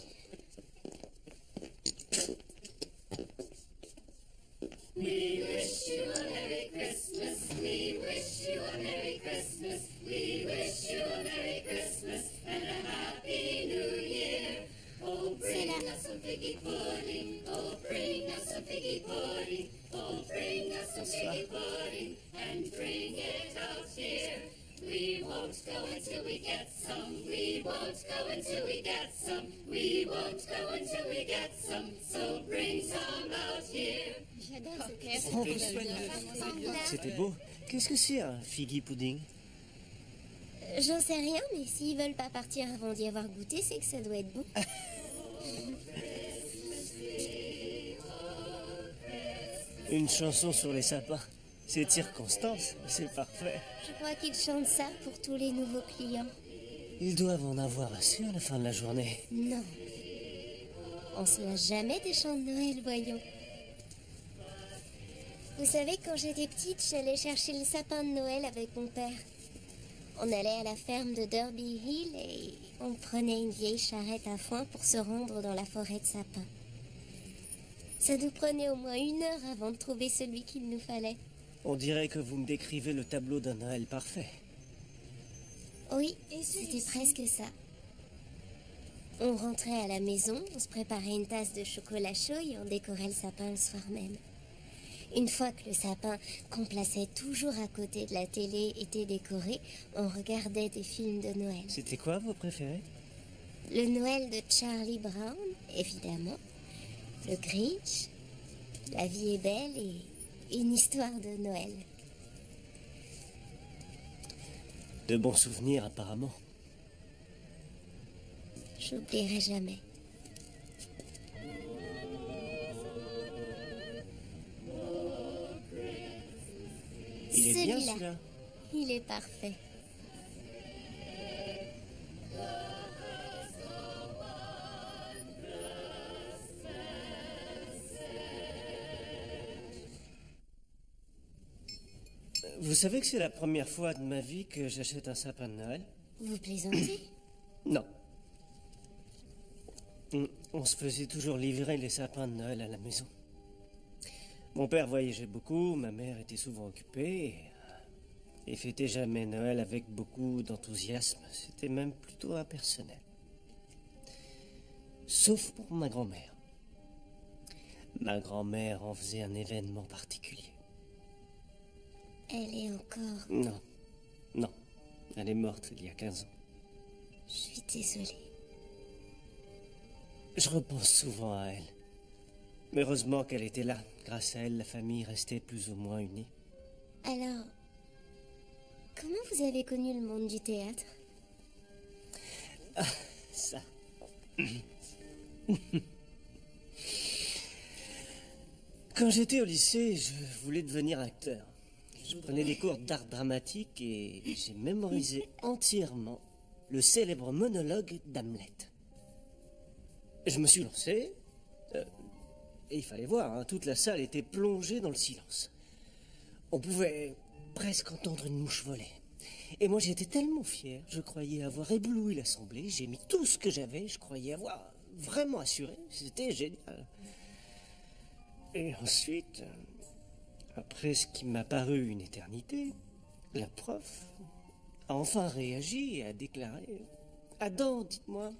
C'est là. J'adore cette pièce. Oh, c'était beau. Qu'est-ce que c'est un figgy pudding? J'en sais rien, mais s'ils veulent pas partir avant d'y avoir goûté, c'est que ça doit être bon. Une chanson sur les sapins. C'est de circonstance, c'est parfait. Je crois qu'ils chantent ça pour tous les nouveaux clients. Ils doivent en avoir assez à la fin de la journée. Non. On se lasse jamais des chants de Noël, voyons. Vous savez, quand j'étais petite, j'allais chercher le sapin de Noël avec mon père. On allait à la ferme de Derby Hill et on prenait une vieille charrette à foin pour se rendre dans la forêt de sapins. Ça nous prenait au moins 1 heure avant de trouver celui qu'il nous fallait. On dirait que vous me décrivez le tableau d'un Noël parfait. Oui, c'était presque ça. On rentrait à la maison, on se préparait une tasse de chocolat chaud et on décorait le sapin le soir même. Une fois que le sapin, qu'on plaçait toujours à côté de la télé, était décoré, on regardait des films de Noël. C'était quoi vos préférés? Le Noël de Charlie Brown, évidemment. Le Grinch. La vie est belle et une histoire de Noël. De bons souvenirs, apparemment. J'oublierai jamais. Il est bien Celui-là. celui-là. Il est parfait. Vous savez que c'est la première fois de ma vie que j'achète un sapin de Noël? Vous plaisantez? Non. On se faisait toujours livrer les sapins de Noël à la maison. Mon père voyageait beaucoup, ma mère était souvent occupée et fêtait jamais Noël avec beaucoup d'enthousiasme. C'était même plutôt impersonnel. Sauf pour ma grand-mère. Ma grand-mère en faisait un événement particulier. Elle est encore... Non, non. Elle est morte il y a 15 ans. Je suis désolée. Je repense souvent à elle. Mais heureusement qu'elle était là. Grâce à elle, la famille restait plus ou moins unie. Alors, comment vous avez connu le monde du théâtre? Ah, ça. Quand j'étais au lycée, je voulais devenir acteur. Je prenais des cours d'art dramatique et j'ai mémorisé entièrement le célèbre monologue d'Hamlet. Je me suis lancé, et il fallait voir, hein, toute la salle était plongée dans le silence. On pouvait presque entendre une mouche voler. Et moi j'étais tellement fier, je croyais avoir ébloui l'assemblée, j'ai mis tout ce que j'avais, je croyais avoir vraiment assuré, c'était génial. Et ensuite, après ce qui m'a paru une éternité, la prof a enfin réagi et a déclaré: Adam, dites-moi,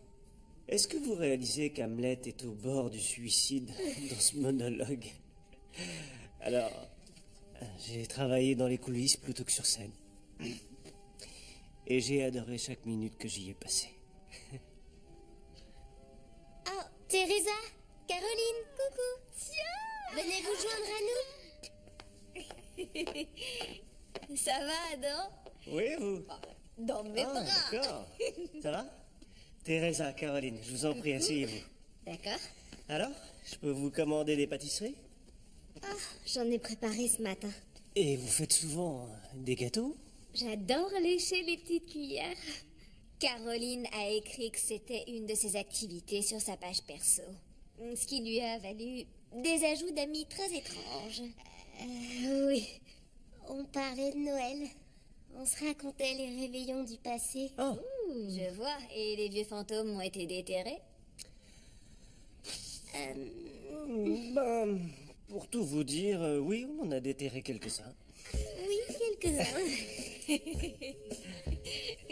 est-ce que vous réalisez qu'Hamlet est au bord du suicide dans ce monologue? Alors, j'ai travaillé dans les coulisses plutôt que sur scène. Et j'ai adoré chaque minute que j'y ai passée. Oh, Teresa, Caroline, coucou. Tiens, venez vous joindre à nous. Ça va, Adam? Oui, vous? dans mes bras. D'accord. Ça va? Teresa, Caroline, je vous en prie, asseyez-vous. D'accord. Alors, je peux vous commander des pâtisseries? Ah, j'en ai préparé ce matin. Et vous faites souvent des gâteaux? J'adore lécher les petites cuillères. Caroline a écrit que c'était une de ses activités sur sa page perso. Ce qui lui a valu des ajouts d'amis très étranges. Oui. On parlait de Noël. On se racontait les réveillons du passé. Oh, Je vois, et les vieux fantômes ont été déterrés. ben, pour tout vous dire, oui, on en a déterré quelques-uns. Oui, quelques-uns.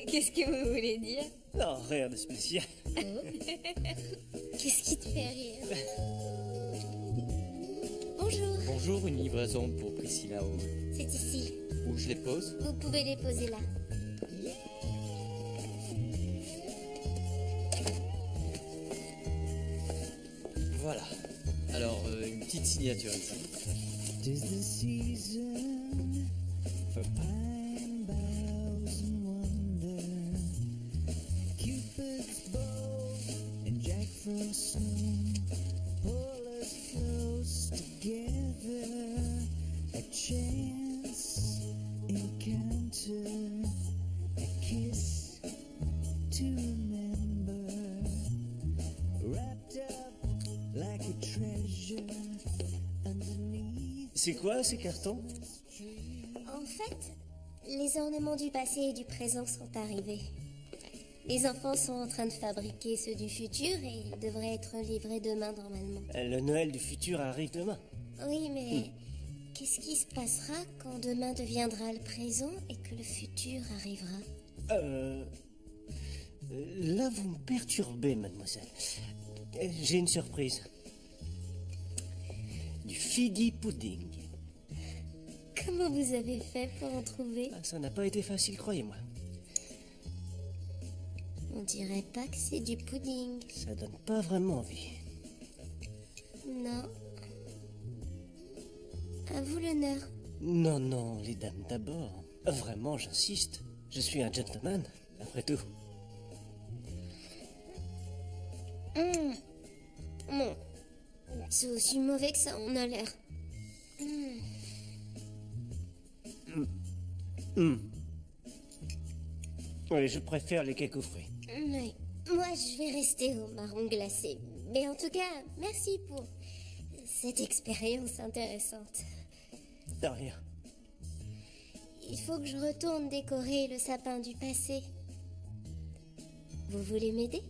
Qu'est-ce que vous voulez dire? Non, rien de spécial. Qu'est-ce qui te fait rire? Bonjour, Bonjour, une livraison pour Priscilla Hall. c'est ici. Où je les pose? Vous pouvez les poser là. Voilà. Alors, une petite signature ici. 'Tis the season for pine boughs and wonder. Cupid's bow and Jack Frost's snow pull us close together. A chance encounter, a kiss to remember. Wrapped up like a treasure underneath. C'est quoi ces cartons? En fait, les ornements du passé et du présent sont arrivés. Les enfants sont en train de fabriquer ceux du futur et ils devraient être livrés demain normalement. Le Noël du futur arrive demain. Oui, mais qu'est-ce qui se passera quand demain deviendra le présent et que le futur arrivera? Là, vous me perturbez, mademoiselle. J'ai une surprise. Du figgy pudding. Comment vous avez fait pour en trouver? Ah, ça n'a pas été facile, croyez-moi. On dirait pas que c'est du pudding. Ça donne pas vraiment envie. Non. À vous l'honneur. Non, non, les dames d'abord. Vraiment, j'insiste. Je suis un gentleman, après tout. Non. C'est aussi mauvais que ça, on a l'air. Oui, je préfère les cakes aux fruits. Oui. Moi, je vais rester au marron glacé. Mais en tout cas, merci pour cette expérience intéressante. De rien. Il faut que je retourne décorer le sapin du passé. Vous voulez m'aider?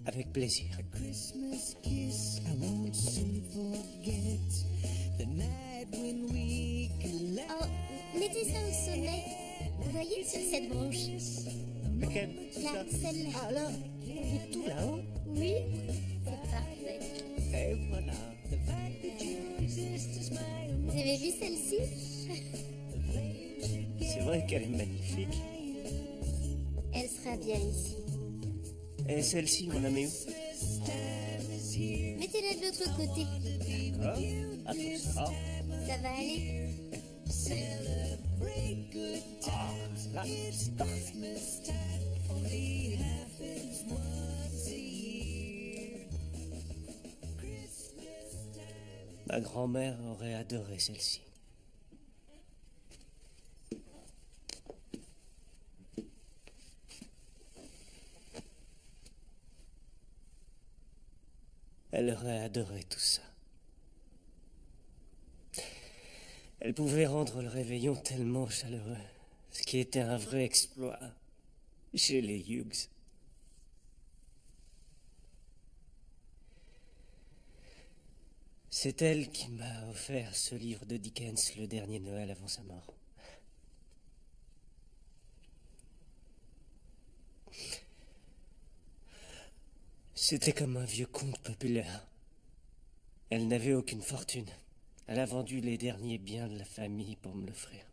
Avec plaisir. Christmas kiss, I won't soon forget the night when we collided. Oh, mettez ça au sommet. Vous voyez sur cette branche? Lequel? Là, celle-là. Ah là, il est tout là-haut. Oui, c'est parfait. Et voilà. Vous avez vu celle-ci? C'est vrai qu'elle est magnifique. Elle sera bien ici. Et celle-ci, on la met où? Mettez-la de l'autre côté. D'accord. Ah, tout ça. Ça va aller? Ah, là, c'est parfait. Ma grand-mère aurait adoré celle-ci. Elle aurait adoré tout ça. Elle pouvait rendre le réveillon tellement chaleureux, ce qui était un vrai exploit chez les Hughes. C'est elle qui m'a offert ce livre de Dickens le dernier Noël avant sa mort. C'était comme un vieux conte populaire. Elle n'avait aucune fortune. Elle a vendu les derniers biens de la famille pour me l'offrir.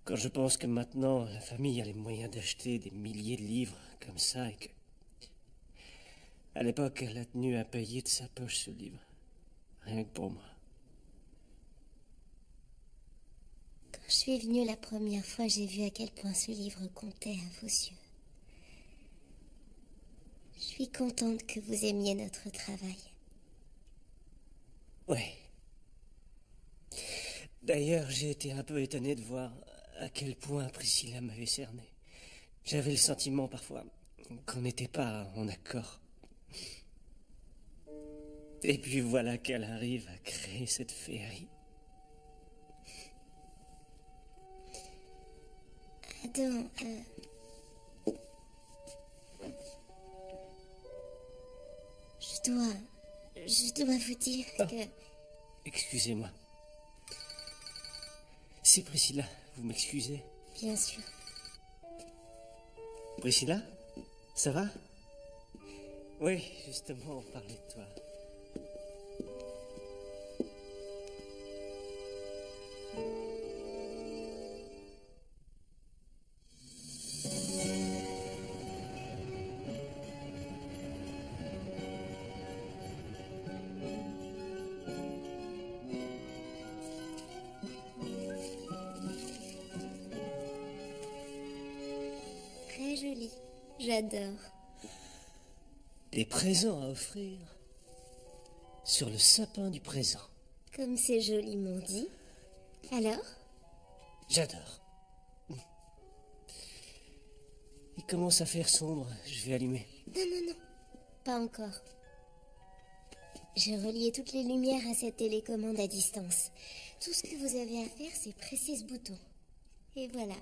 Quand je pense que maintenant la famille a les moyens d'acheter des milliers de livres comme ça et que... À l'époque, elle a tenu à payer de sa poche ce livre. Rien que pour moi. je suis venue la première fois, j'ai vu à quel point ce livre comptait à vos yeux. Je suis contente que vous aimiez notre travail. Ouais. D'ailleurs, j'ai été un peu étonné de voir à quel point Priscilla m'avait cerné. J'avais le sentiment parfois qu'on n'était pas en accord. Et puis voilà qu'elle arrive à créer cette féerie. Adam, je dois vous dire que... Excusez-moi. C'est Priscilla, vous m'excusez? Bien sûr. Priscilla, ça va? Oui, justement, on parlait de toi. Très joli. J'adore. Des présents à offrir sur le sapin du présent. Comme c'est joliment dit. Alors? J'adore. Il commence à faire sombre, je vais allumer. Non, non, non. Pas encore. J'ai relié toutes les lumières à cette télécommande à distance. Tout ce que vous avez à faire, c'est presser ce bouton. Et voilà.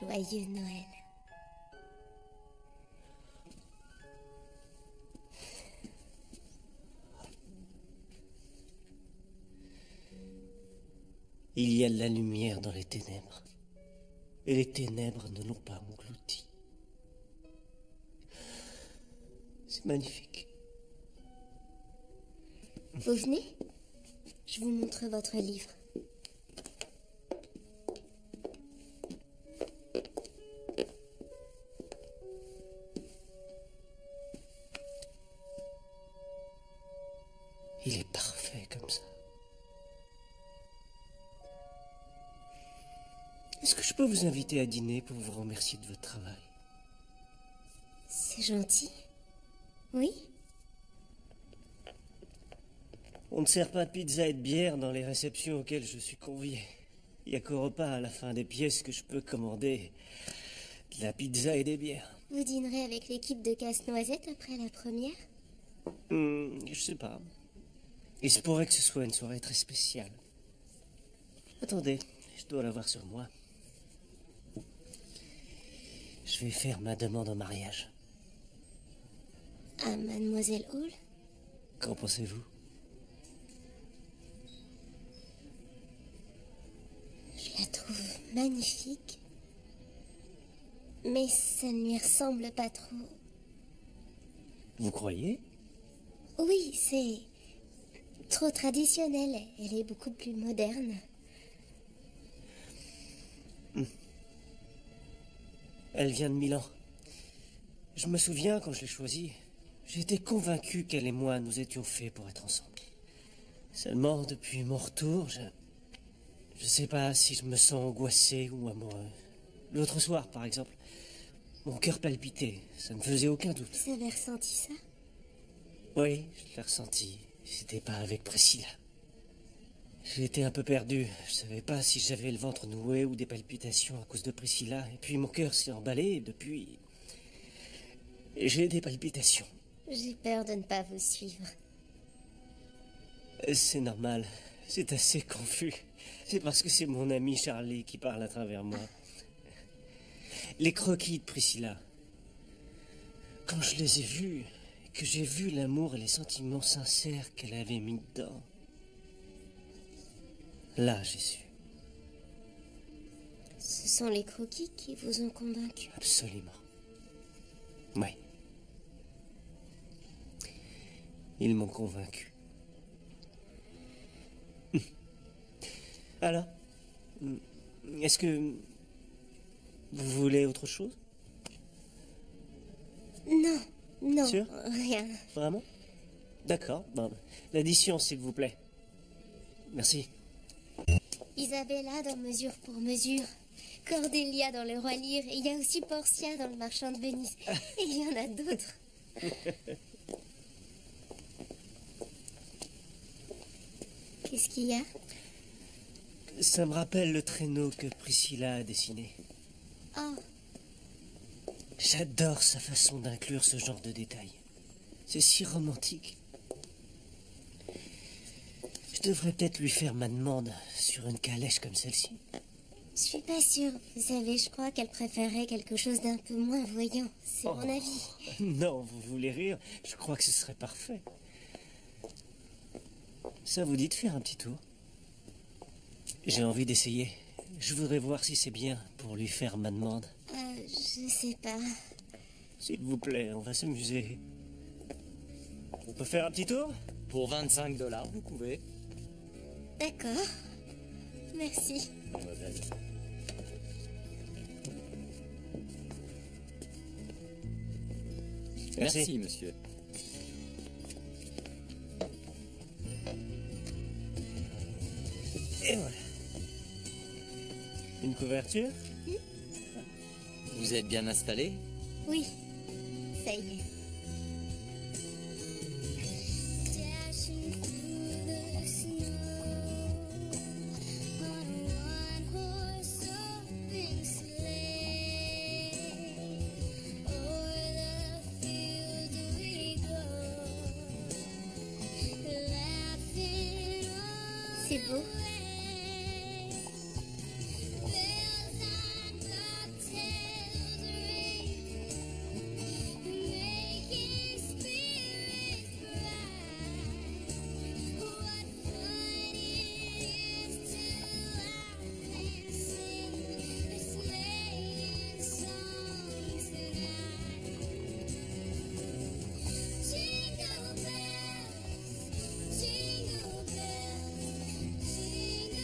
Joyeux Noël. Il y a de la lumière dans les ténèbres. Et les ténèbres ne l'ont pas englouti. C'est magnifique. Vous venez? Je vous montre votre livre. Il est parfait comme ça. Est-ce que je peux vous inviter à dîner pour vous remercier de votre travail? C'est gentil. Oui? On ne sert pas de pizza et de bière dans les réceptions auxquelles je suis convié. Il n'y a qu'au repas à la fin des pièces que je peux commander de la pizza et des bières. Vous dînerez avec l'équipe de Casse-Noisette après la première? Je sais pas. Il se pourrait que ce soit une soirée très spéciale. Attendez, je dois l'avoir sur moi. Je vais faire ma demande en mariage. À Mademoiselle Hall? Qu'en pensez-vous? Je la trouve magnifique. Mais ça ne lui ressemble pas trop. Vous croyez? Oui, c'est trop traditionnel. Elle est beaucoup plus moderne. Elle vient de Milan. Je me souviens quand je l'ai choisie. J'étais convaincu qu'elle et moi, nous étions faits pour être ensemble. Seulement, depuis mon retour, je sais pas si je me sens angoissé ou amoureux. L'autre soir, par exemple, mon cœur palpitait. Ça ne faisait aucun doute. Vous avez ressenti ça? Oui, je l'ai ressenti. C'était pas avec Priscilla. J'étais un peu perdu. Je savais pas si j'avais le ventre noué ou des palpitations à cause de Priscilla. Et puis mon cœur s'est emballé et depuis... j'ai des palpitations. J'ai peur de ne pas vous suivre. C'est normal. C'est assez confus. C'est parce que c'est mon ami Charlie qui parle à travers moi. Les croquis de Priscilla. Quand je les ai vus, que j'ai vu l'amour et les sentiments sincères qu'elle avait mis dedans, là, j'ai su. Ce sont les croquis qui vous ont convaincu. Absolument. Oui. Ils m'ont convaincu. Alors, est-ce que vous voulez autre chose? Non, non, Sûr? rien. Vraiment? D'accord. Bon, l'addition, s'il vous plaît. Merci. Isabella dans Mesure pour Mesure, Cordelia dans Le Roi Lear, et il y a aussi Portia dans Le Marchand de Venise. Et il y en a d'autres. Qu'est-ce qu'il y a? Ça me rappelle le traîneau que Priscilla a dessiné. Oh, J'adore sa façon d'inclure ce genre de détails. C'est si romantique. Je devrais peut-être lui faire ma demande sur une calèche comme celle-ci. je suis pas sûre. Vous savez, je crois qu'elle préférait quelque chose d'un peu moins voyant. C'est mon avis. Non, vous voulez rire? Je crois que ce serait parfait. Ça vous dit de faire un petit tour? J'ai envie d'essayer. Je voudrais voir si c'est bien pour lui faire ma demande. Je sais pas. S'il vous plaît, on va s'amuser. On peut faire un petit tour? Pour 25 $, vous pouvez. D'accord. Merci. Mademoiselle. Merci, monsieur. Et voilà. Une couverture? Vous êtes bien installé? Oui, ça y est. Dashing through the snow on a one-horse open sleigh. O'er the fields we go, laughing all C'est beau. the way. Bells and bobtails ring, making spirits bright. What fun it is to laugh and sing a sleighing song tonight. Jingle bells, jingle bells, jingle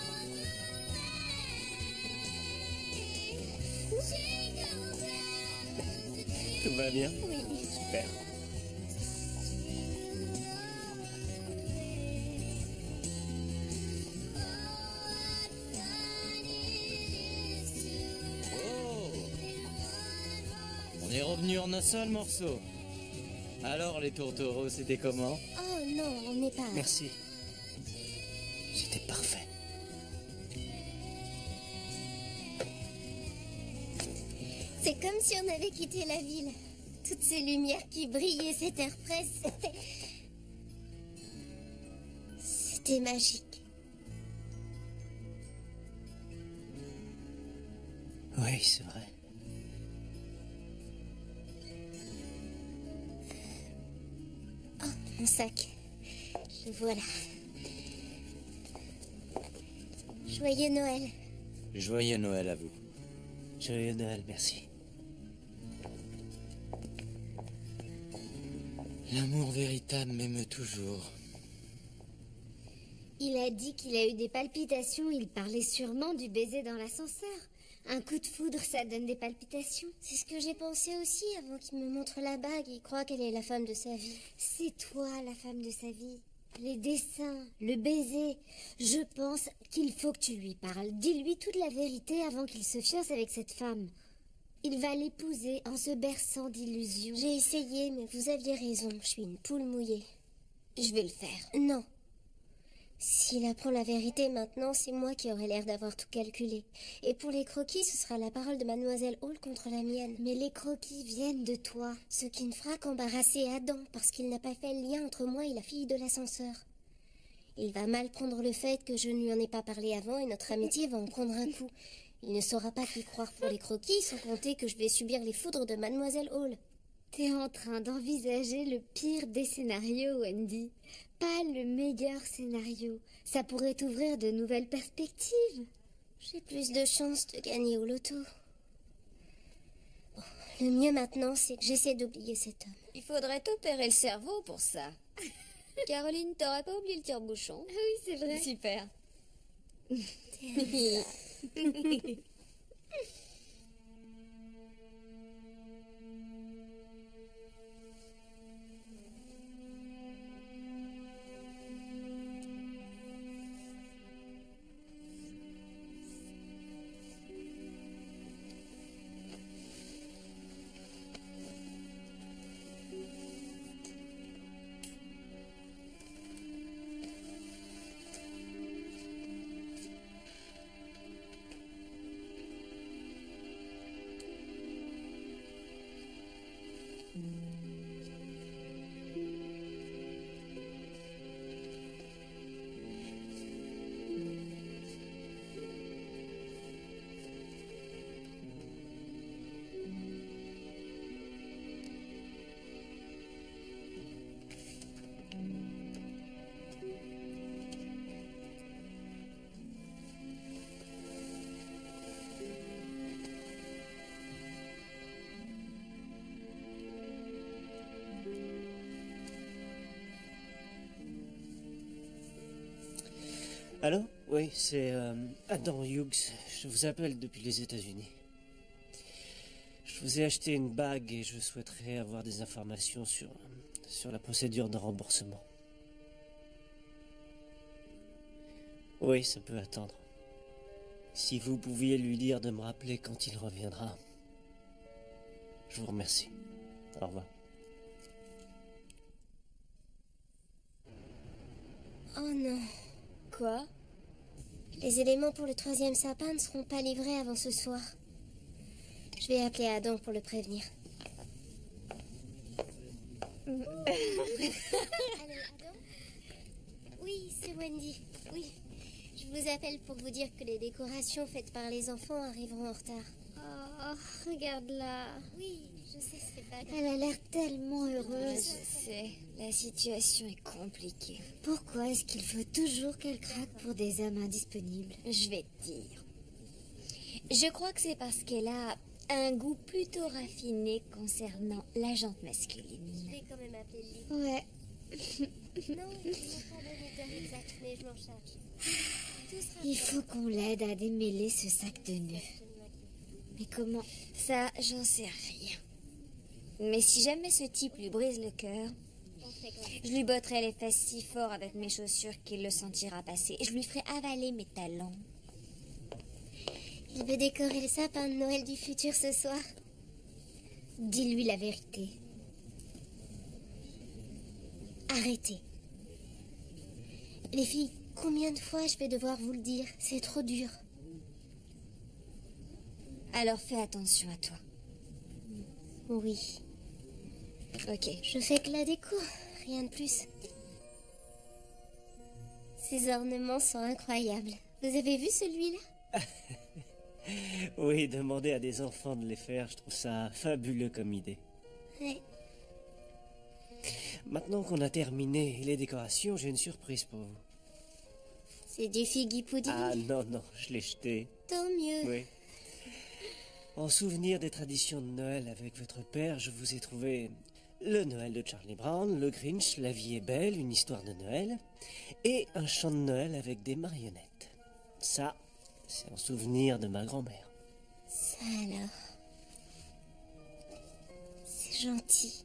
all the way. Jingle bells. Tout va bien? Super. Oh! On est revenu en un seul morceau. Alors, les tourtereaux, c'était comment? Oh non, on n'est pas... Merci. C'était parfait. C'est comme si on avait quitté la ville. Toutes ces lumières qui brillaient, cet air frais, c'était... C'était magique. Oui, c'est vrai. Oh, mon sac. Le voilà. Joyeux Noël. Joyeux Noël à vous. Joyeux Noël, merci. L'amour véritable m'émeut toujours. Il a dit qu'il a eu des palpitations. Il parlait sûrement du baiser dans l'ascenseur. Un coup de foudre, ça donne des palpitations. C'est ce que j'ai pensé aussi avant qu'il me montre la bague. Il croit qu'elle est la femme de sa vie. C'est toi, la femme de sa vie. Les dessins, le baiser. Je pense qu'il faut que tu lui parles. Dis-lui toute la vérité avant qu'il se fiance avec cette femme. Il va l'épouser en se berçant d'illusions. J'ai essayé, mais vous aviez raison. Je suis une poule mouillée. Je vais le faire. Non. S'il apprend la vérité maintenant, c'est moi qui aurai l'air d'avoir tout calculé. Et pour les croquis, ce sera la parole de Mademoiselle Hall contre la mienne. Mais les croquis viennent de toi. Ce qui ne fera qu'embarrasser Adam, parce qu'il n'a pas fait le lien entre moi et la fille de l'ascenseur. Il va mal prendre le fait que je ne lui en ai pas parlé avant et notre amitié va en prendre un coup. Il ne saura pas qui croire pour les croquis, sans compter que je vais subir les foudres de Mademoiselle Hall. T'es en train d'envisager le pire des scénarios, Wendy. Pas le meilleur scénario. Ça pourrait t'ouvrir de nouvelles perspectives. J'ai plus de chances de gagner au loto. Bon, le mieux maintenant, c'est que j'essaie d'oublier cet homme. Il faudrait t'opérer le cerveau pour ça. Caroline, t'aurais pas oublié le tire-bouchon? Ah oui, c'est vrai. Super. Allô? Oui, c'est Adam Hughes. Je vous appelle depuis les États-Unis. Je vous ai acheté une bague et je souhaiterais avoir des informations sur la procédure de remboursement. Oui, ça peut attendre. Si vous pouviez lui dire de me rappeler quand il reviendra. Je vous remercie. Au revoir. Oh non. Quoi? Les éléments pour le 3e sapin ne seront pas livrés avant ce soir. Je vais appeler Adam pour le prévenir. Allô, Adam? Oui, c'est Wendy. Oui. Je vous appelle pour vous dire que les décorations faites par les enfants arriveront en retard. Oh, regarde-la. Oui, je sais, c'est pas grave. Elle a l'air tellement heureuse. Je sais, la situation est compliquée. Pourquoi est-ce qu'il faut toujours qu'elle craque pour des hommes indisponibles? Je vais te dire. Je crois que c'est parce qu'elle a un goût plutôt raffiné concernant la jante masculine. Je vais quand même appeler le livre. Ouais. Non, je n'ai pas donné d'heure exacte, mais je m'en charge. Tout sera Il faut qu'on l'aide à démêler ce sac de nœuds. Mais comment? Ça, j'en sais rien. Mais si jamais ce type lui brise le cœur, je lui botterai les fesses si fort avec mes chaussures qu'il le sentira passer. Et je lui ferai avaler mes talons. Il veut décorer le sapin de Noël du futur ce soir. Dis-lui la vérité. Arrêtez. Les filles, combien de fois je vais devoir vous le dire? C'est trop dur. Alors fais attention à toi. Oui, Ok. je fais que la déco, rien de plus. Ces ornements sont incroyables. Vous avez vu celui-là? Oui, demander à des enfants de les faire, je trouve ça fabuleux comme idée. Ouais. Maintenant qu'on a terminé les décorations, j'ai une surprise pour vous. C'est du figgy pudding. Ah non, non, je l'ai jeté. Tant mieux. Oui. En souvenir des traditions de Noël avec votre père, je vous ai trouvé le Noël de Charlie Brown, le Grinch, La vie est belle, une histoire de Noël, et un chant de Noël avec des marionnettes. Ça, c'est en souvenir de ma grand-mère. Ça alors. C'est gentil.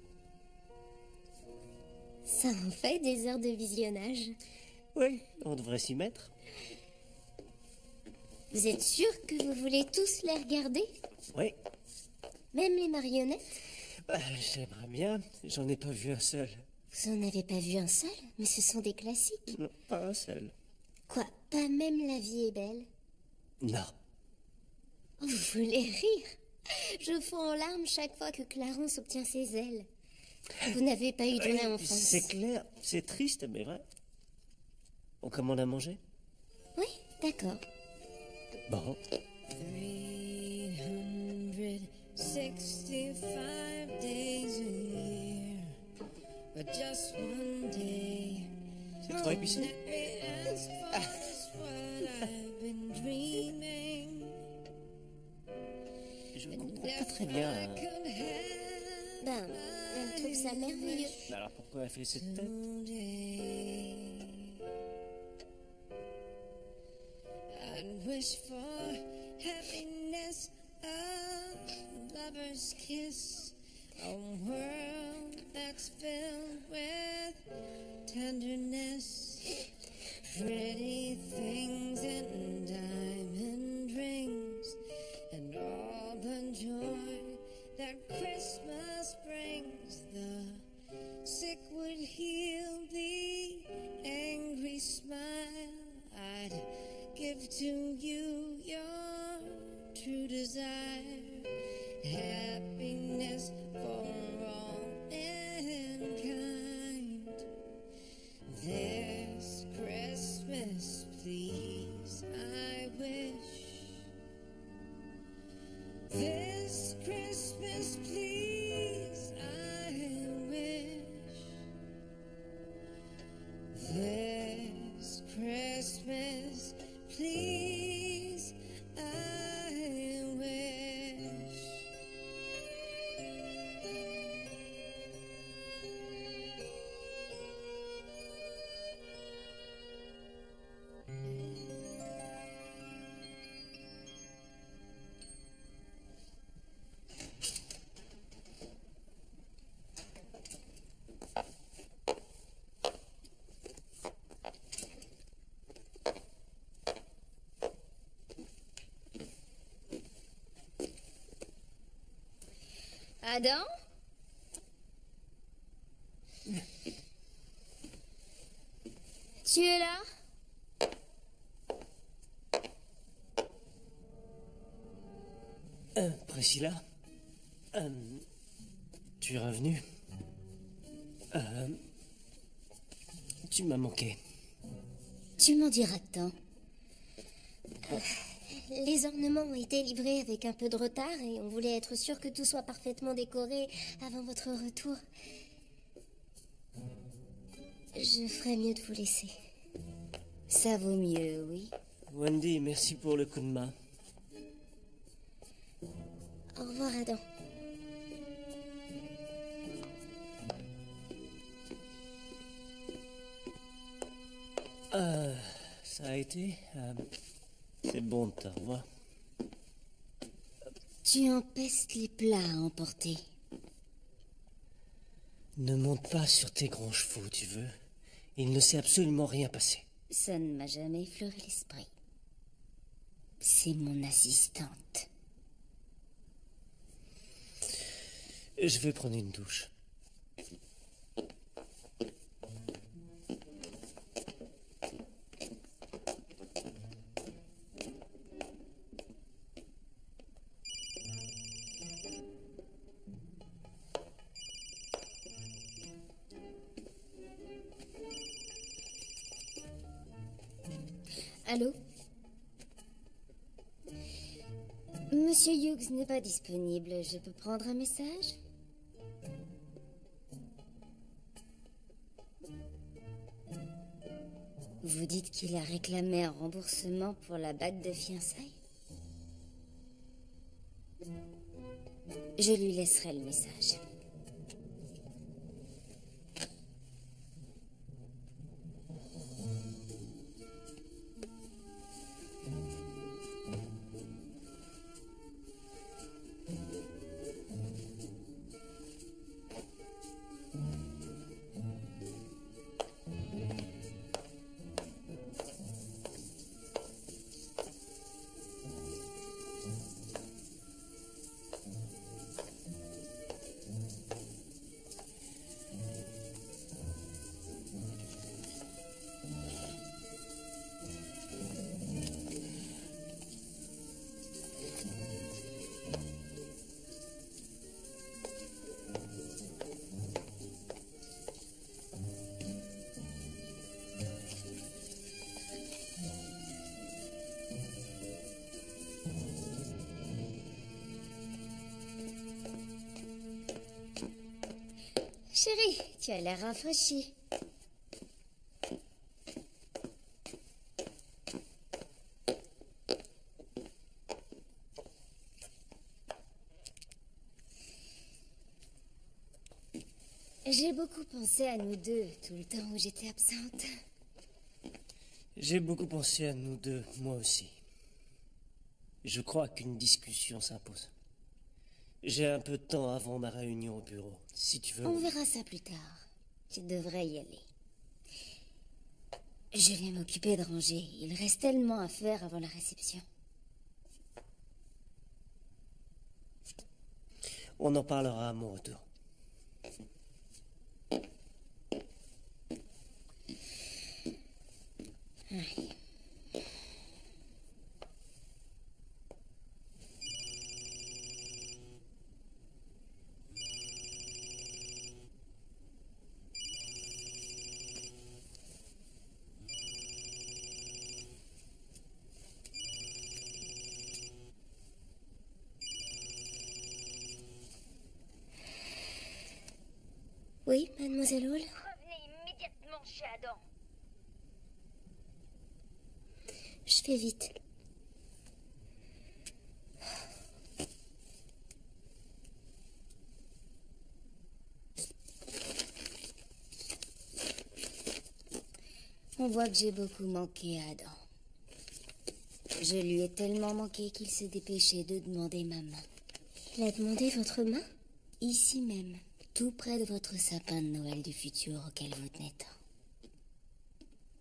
Ça en fait des heures de visionnage. Oui, on devrait s'y mettre. Vous êtes sûr que vous voulez tous les regarder? Oui, Même les marionnettes? j'aimerais bien, j'en ai pas vu un seul. Vous en avez pas vu un seul? Mais ce sont des classiques. Non, pas un seul. Quoi? Pas même La vie est belle? Non. Oh, vous voulez rire? Je fonds en larmes chaque fois que Clarence obtient ses ailes. Vous n'avez pas eu de vraie enfance. C'est clair, c'est triste, mais vrai. On commande à manger? Oui, d'accord. Bon. 365 days a year, but just one day. C'est trop épicé. As far as what I've been dreaming. Je comprends pas très bien. Ben, elle trouve ça merveilleux. Alors pourquoi elle fait cette tête? I'd wish for happiness, a lover's kiss, a world that's filled with tenderness, pretty things and diamond rings, and all the joy that Christmas brings. The sick would heal, the angry smile. I'd give to you your true desire, happiness for all mankind. This Christmas Adam? Tu es là? Priscilla, tu es revenue. Tu m'as manqué. Tu m'en diras tant. Les ornements ont été livrés avec un peu de retard et on voulait être sûr que tout soit parfaitement décoré avant votre retour. Je ferais mieux de vous laisser. Ça vaut mieux, oui. Wendy, merci pour le coup de main. Au revoir, Adam. Ça a été. C'est bon de te revoir. Tu empestes les plats à emporter. Ne monte pas sur tes grands chevaux, tu veux. Il ne s'est absolument rien passé. Ça ne m'a jamais effleuré l'esprit. C'est mon assistante. Je vais prendre une douche. Allô? Monsieur Hughes n'est pas disponible. Je peux prendre un message? Vous dites qu'il a réclamé un remboursement pour la bague de fiançailles? Je lui laisserai le message. Chérie, tu as l'air rafraîchie. J'ai beaucoup pensé à nous deux tout le temps où j'étais absente. J'ai beaucoup pensé à nous deux, moi aussi. Je crois qu'une discussion s'impose. J'ai un peu de temps avant ma réunion au bureau, si tu veux. On verra ça plus tard. Tu devrais y aller. Je vais m'occuper de ranger. Il reste tellement à faire avant la réception. On en parlera à mon retour. Oui, mademoiselle Hall? Revenez immédiatement chez Adam. Je fais vite. On voit que j'ai beaucoup manqué à Adam. Je lui ai tellement manqué qu'il s'est dépêché de demander ma main. Il a demandé votre main? Ici même, tout près de votre sapin de Noël du futur auquel vous tenez tant.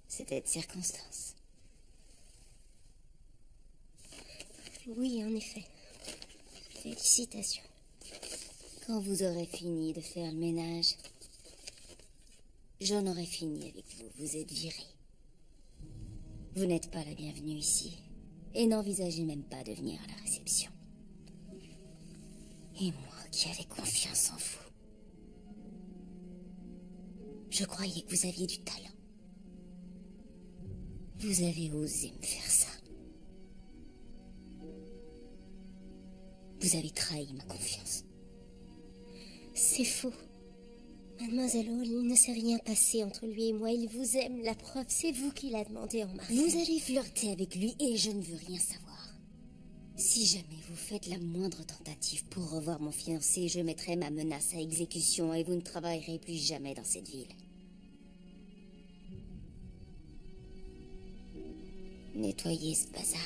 C'était de circonstance. Oui, en effet. Félicitations. Quand vous aurez fini de faire le ménage, j'en aurai fini avec vous. Vous êtes viré. Vous n'êtes pas la bienvenue ici. Et n'envisagez même pas de venir à la réception. Et moi qui avais confiance en vous. Je croyais que vous aviez du talent. Vous avez osé me faire ça. Vous avez trahi ma confiance. C'est faux. Mademoiselle Hall, il ne s'est rien passé entre lui et moi. Il vous aime. La preuve, c'est vous qui l'a demandé en mariage. Vous avez flirté avec lui et je ne veux rien savoir. Si jamais vous faites la moindre tentative pour revoir mon fiancé, je mettrai ma menace à exécution et vous ne travaillerez plus jamais dans cette ville. Nettoyez ce bazar.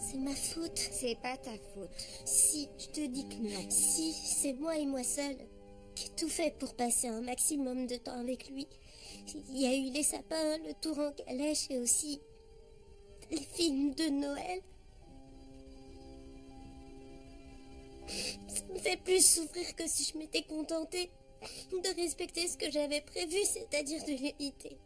C'est ma faute. C'est pas ta faute. Si, je te dis que non. Si, c'est moi et moi seule qui ai tout fait pour passer un maximum de temps avec lui. Il y a eu les sapins, le tour en calèche et aussi les films de Noël. Ça me fait plus souffrir que si je m'étais contentée de respecter ce que j'avais prévu, c'est-à-dire de l'éviter.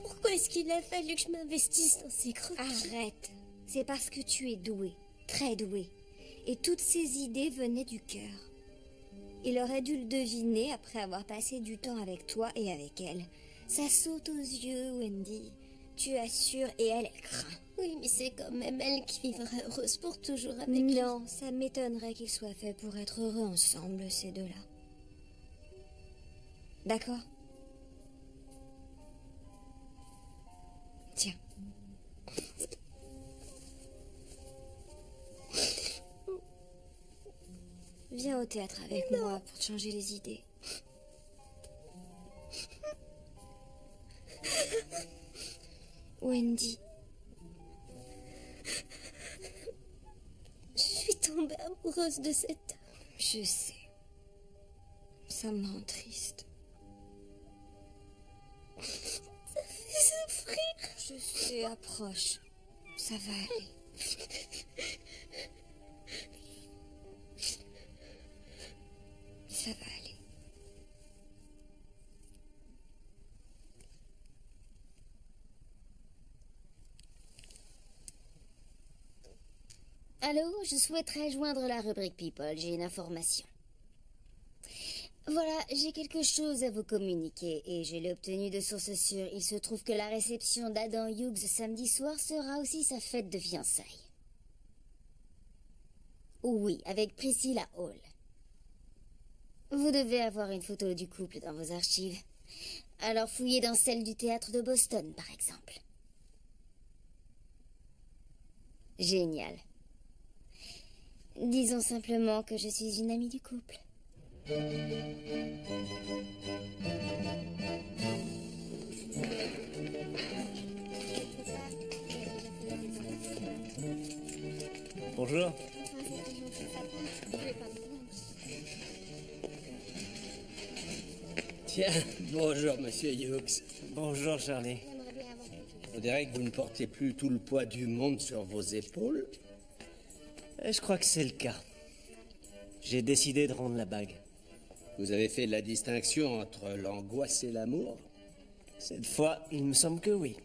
Pourquoi est-ce qu'il a fallu que je m'investisse dans ces creux? Arrête. C'est parce que tu es douée. Très douée. Et toutes ces idées venaient du cœur. Il aurait dû le deviner après avoir passé du temps avec toi et avec elle. Ça saute aux yeux, Wendy. Tu assures et elle craint. Oui, mais c'est quand même elle qui vivra heureuse pour toujours avec lui. Non, ça m'étonnerait qu'ils soient faits pour être heureux ensemble, ces deux-là. D'accord? Tiens. Viens au théâtre avec moi pour te changer les idées. Wendy, Je suis tombée amoureuse de cet homme. je sais. Ça me rend triste. Ça fait souffrir. Je sais, approche. Ça va aller. Ça va aller. Allô, je souhaiterais joindre la rubrique People. J'ai une information. Voilà, j'ai quelque chose à vous communiquer et je l'ai obtenu de sources sûres. Il se trouve que la réception d'Adam Hughes samedi soir sera aussi sa fête de fiançailles. Oui, avec Priscilla Hall. Vous devez avoir une photo du couple dans vos archives. Alors fouillez dans celle du théâtre de Boston, par exemple. Génial. Disons simplement que je suis une amie du couple. Bonjour. Tiens, bonjour, monsieur Hughes. Bonjour, Charlie. On dirait que vous ne portez plus tout le poids du monde sur vos épaules. Je crois que c'est le cas. J'ai décidé de rendre la bague. Vous avez fait la distinction entre l'angoisse et l'amour? Cette fois, il me semble que oui.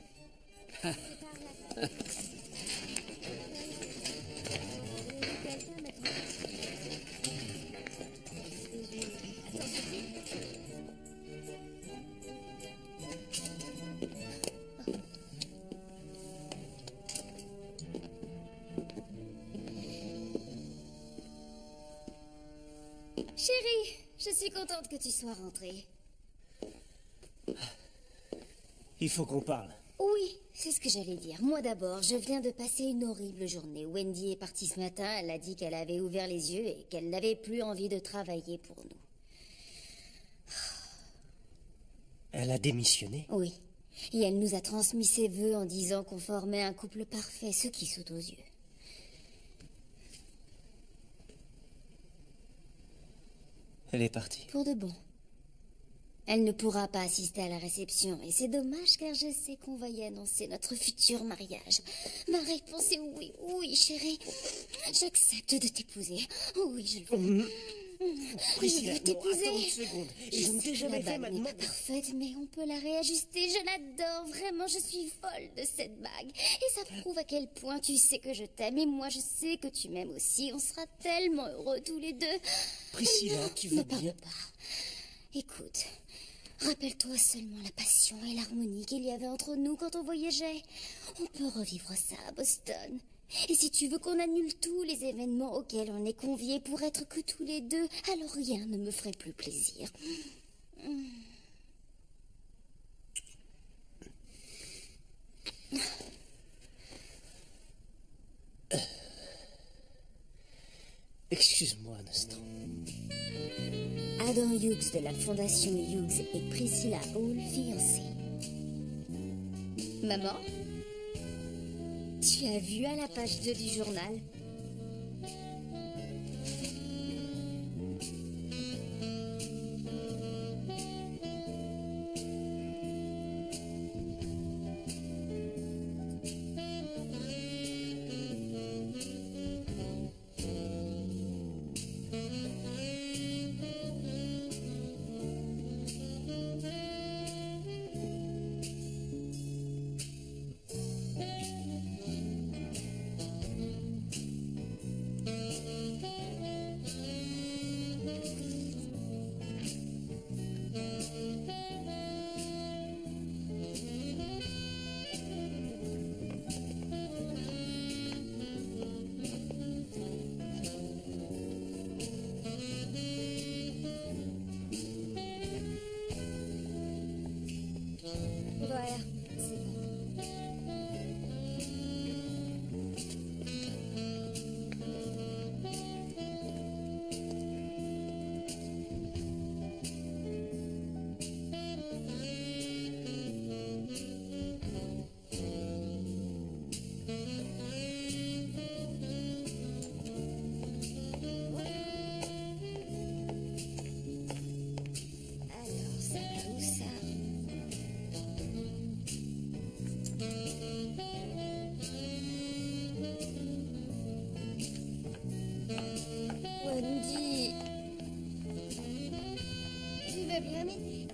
Chérie, je suis contente que tu sois rentrée. Il faut qu'on parle. Oui, C'est ce que j'allais dire. Moi d'abord, je viens de passer une horrible journée. Wendy est partie ce matin, elle a dit qu'elle avait ouvert les yeux et qu'elle n'avait plus envie de travailler pour nous. Elle a démissionné? Oui. Et elle nous a transmis ses vœux en disant qu'on formait un couple parfait, ce qui saute aux yeux. Elle est partie. Pour de bon. Elle ne pourra pas assister à la réception, et c'est dommage car je sais qu'on va y annoncer notre futur mariage. Ma réponse est oui, oui, chérie. J'accepte de t'épouser. Oui, je le veux. Priscilla, Je veux non, t'épouser. attends une seconde. Je ne t'ai jamais fait ma n'est demande. pas parfaite, mais on peut la réajuster. Je l'adore, vraiment, je suis folle de cette bague. Et ça prouve à quel point tu sais que je t'aime, et moi je sais que tu m'aimes aussi. On sera tellement heureux tous les deux. Priscilla, Non, tu veux ne parle bien? pas. Écoute, rappelle-toi seulement la passion et l'harmonie qu'il y avait entre nous quand on voyageait. On peut revivre ça à Boston. Et si tu veux qu'on annule tous les événements auxquels on est conviés pour être que tous les deux, alors rien ne me ferait plus plaisir. Excuse-moi un instant. Adam Hughes de la Fondation Hughes et Priscilla Hall, fiancés. Maman, tu as vu à la page 2 du journal? Voilà, c'est bon. Alors, ça va où ça? Wendy, tu veux bien m'aider?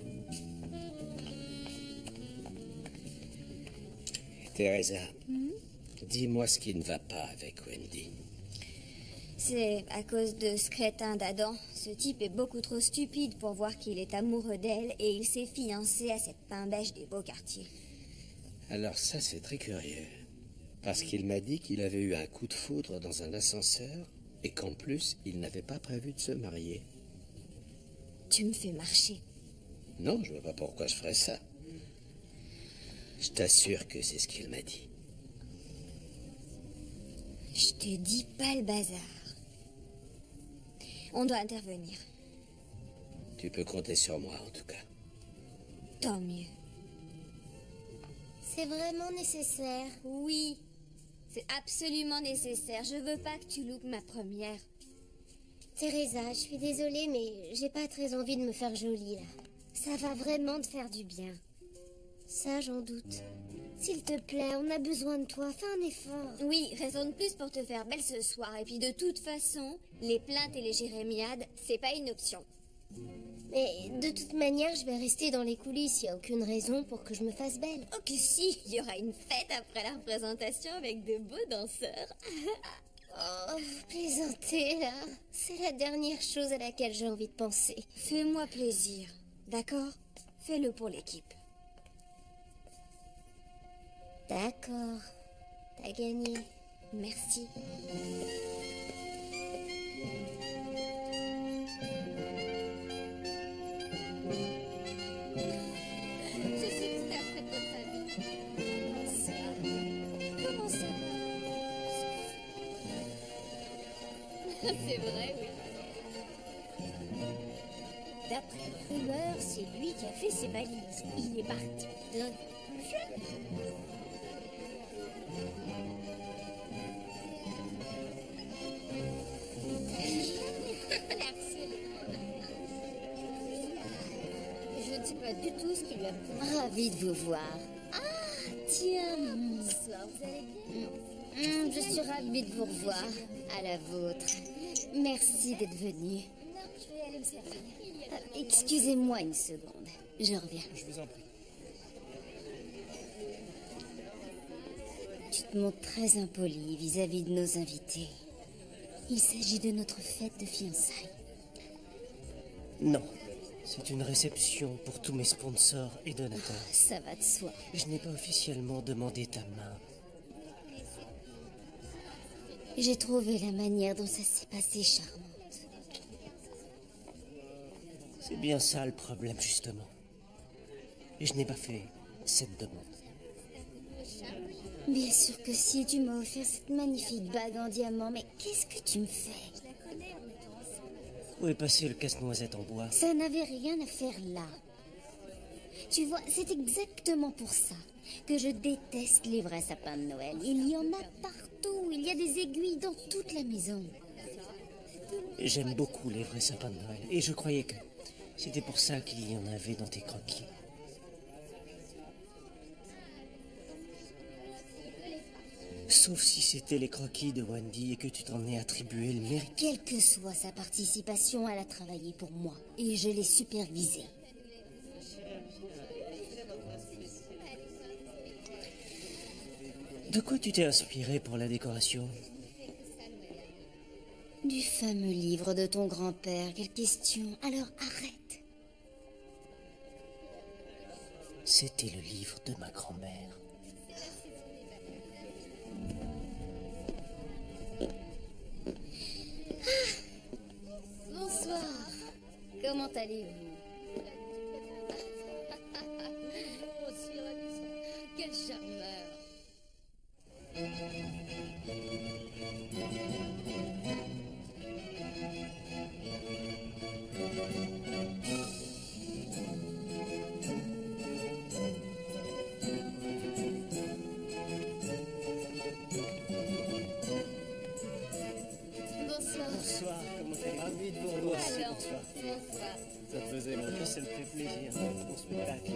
Teresa, dis-moi ce qui ne va pas avec Wendy. C'est à cause de ce crétin d'Adam. Ce type est beaucoup trop stupide pour voir qu'il est amoureux d'elle et il s'est fiancé à cette pain-bêche des beaux quartiers. Alors ça, c'est très curieux. Parce qu'il m'a dit qu'il avait eu un coup de foudre dans un ascenseur et qu'en plus, il n'avait pas prévu de se marier. Tu me fais marcher. Non, je vois pas pourquoi je ferais ça. Je t'assure que c'est ce qu'il m'a dit. Je te dis pas le bazar. On doit intervenir. Tu peux compter sur moi, en tout cas. Tant mieux. C'est vraiment nécessaire. Oui, c'est absolument nécessaire. Je veux pas que tu loupes ma première. Teresa, je suis désolée, mais j'ai pas très envie de me faire jolie, là. Ça va vraiment te faire du bien. Ça, j'en doute. S'il te plaît, on a besoin de toi. Fais un effort. Oui, raison de plus pour te faire belle ce soir. Et puis de toute façon, les plaintes et les jérémiades, c'est pas une option. Mais de toute manière, je vais rester dans les coulisses. Il n'y a aucune raison pour que je me fasse belle. Oh que si, il y aura une fête après la représentation avec de beaux danseurs. Oh, plaisanter, là. C'est la dernière chose à laquelle j'ai envie de penser. Fais-moi plaisir, d'accord? Fais-le pour l'équipe. D'accord. T'as gagné. Merci. Je suis tout à fait de votre avis. C'est vrai, oui. D'après les rumeurs, c'est lui qui a fait ses valises. Il est parti de plus jeune. Je ne sais pas du tout ce qui lui a... Ravi de vous voir. Ah, tiens. Bonsoir, vous allez bien? Je suis ravie de vous revoir. À la vôtre. Merci d'être venu. Non, je vais aller me servir. Excusez-moi une seconde. Je reviens. Je vous en prie. Tu te montres très impoli vis-à-vis de nos invités. Il s'agit de notre fête de fiançailles. Non, c'est une réception pour tous mes sponsors et donateurs. Ça va de soi. Je n'ai pas officiellement demandé ta main. J'ai trouvé la manière dont ça s'est passé charmante. C'est bien ça le problème, justement. Et je n'ai pas fait cette demande. Bien sûr que si, tu m'as offert cette magnifique bague en diamant, mais qu'est-ce que tu me fais? Où est passé le casse-noisette en bois? Ça n'avait rien à faire là. Tu vois, c'est exactement pour ça que je déteste les vrais sapins de Noël. Il y en a partout, il y a des aiguilles dans toute la maison. J'aime beaucoup les vrais sapins de Noël. Et je croyais que c'était pour ça qu'il y en avait dans tes croquis. Sauf si c'était les croquis de Wendy et que tu t'en es attribué le mérite. Quelle que soit sa participation, elle a travaillé pour moi et je l'ai supervisée. De quoi tu t'es inspiré pour la décoration? Du fameux livre de ton grand-père, quelle question? Alors arrête. C'était le livre de ma grand-mère. Bonsoir. Comment allez-vous? Quel charmeur. Bonsoir. Bonsoir, comment allez-vous? Ravi de vous revoir. Alors, bonsoir. bonsoir. Ça te faisait longtemps. Ça me fait plaisir, ton spectacle.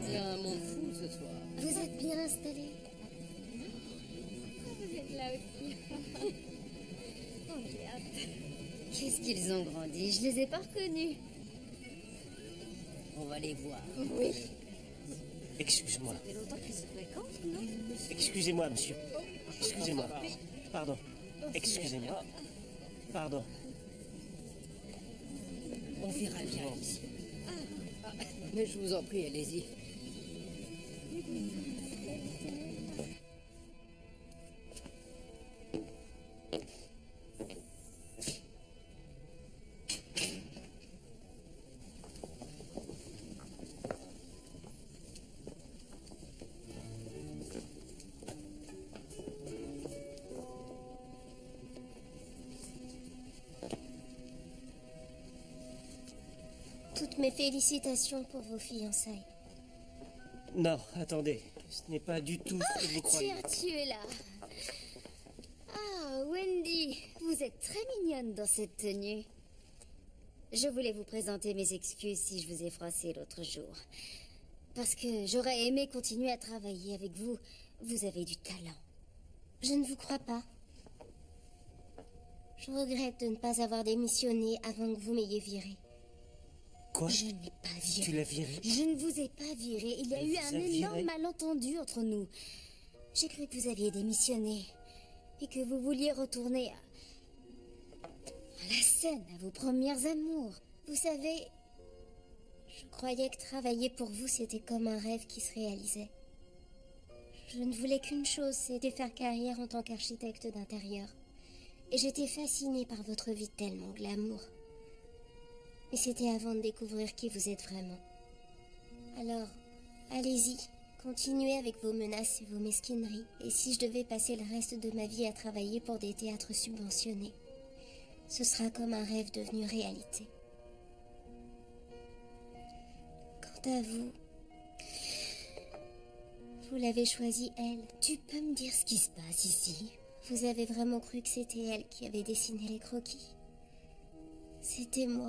Il y a un monde fou ce soir. Vous êtes bien installé? Vous êtes là aussi. Oh, j'ai hâte. Qu'est-ce qu'ils ont grandi? Je les ai pas reconnus. On va les voir. Oui. Excuse-moi. Ça fait longtemps qu'ils se fréquentent, non? Excusez-moi, monsieur. Excusez-moi. Pardon. Excusez-moi. Pardon. On verra bien ici. Mais je vous en prie, allez-y. Toutes mes félicitations pour vos fiançailles. Non, attendez. Ce n'est pas du tout ce que vous croyez. Tiens, tu es là. Ah, Wendy, vous êtes très mignonne dans cette tenue. Je voulais vous présenter mes excuses si je vous ai froissé l'autre jour. Parce que j'aurais aimé continuer à travailler avec vous. Vous avez du talent. Je ne vous crois pas. Je regrette de ne pas avoir démissionné avant que vous m'ayez viré. Quoi? Je n'ai pas viré. Tu l'as viré? Je ne vous ai pas viré. Il y a Elle eu vous un a viré? énorme malentendu entre nous. J'ai cru que vous aviez démissionné et que vous vouliez retourner à la scène, à vos premières amours. Vous savez, je croyais que travailler pour vous, c'était comme un rêve qui se réalisait. Je ne voulais qu'une chose, c'était faire carrière en tant qu'architecte d'intérieur. Et j'étais fascinée par votre vie tellement glamour. Mais c'était avant de découvrir qui vous êtes vraiment. Alors, allez-y, Continuez avec vos menaces et vos mesquineries. Et si je devais passer le reste de ma vie à travailler pour des théâtres subventionnés, ce sera comme un rêve devenu réalité. Quant à vous, vous l'avez choisie, elle. Tu peux me dire ce qui se passe ici? Vous avez vraiment cru que c'était elle qui avait dessiné les croquis? C'était moi.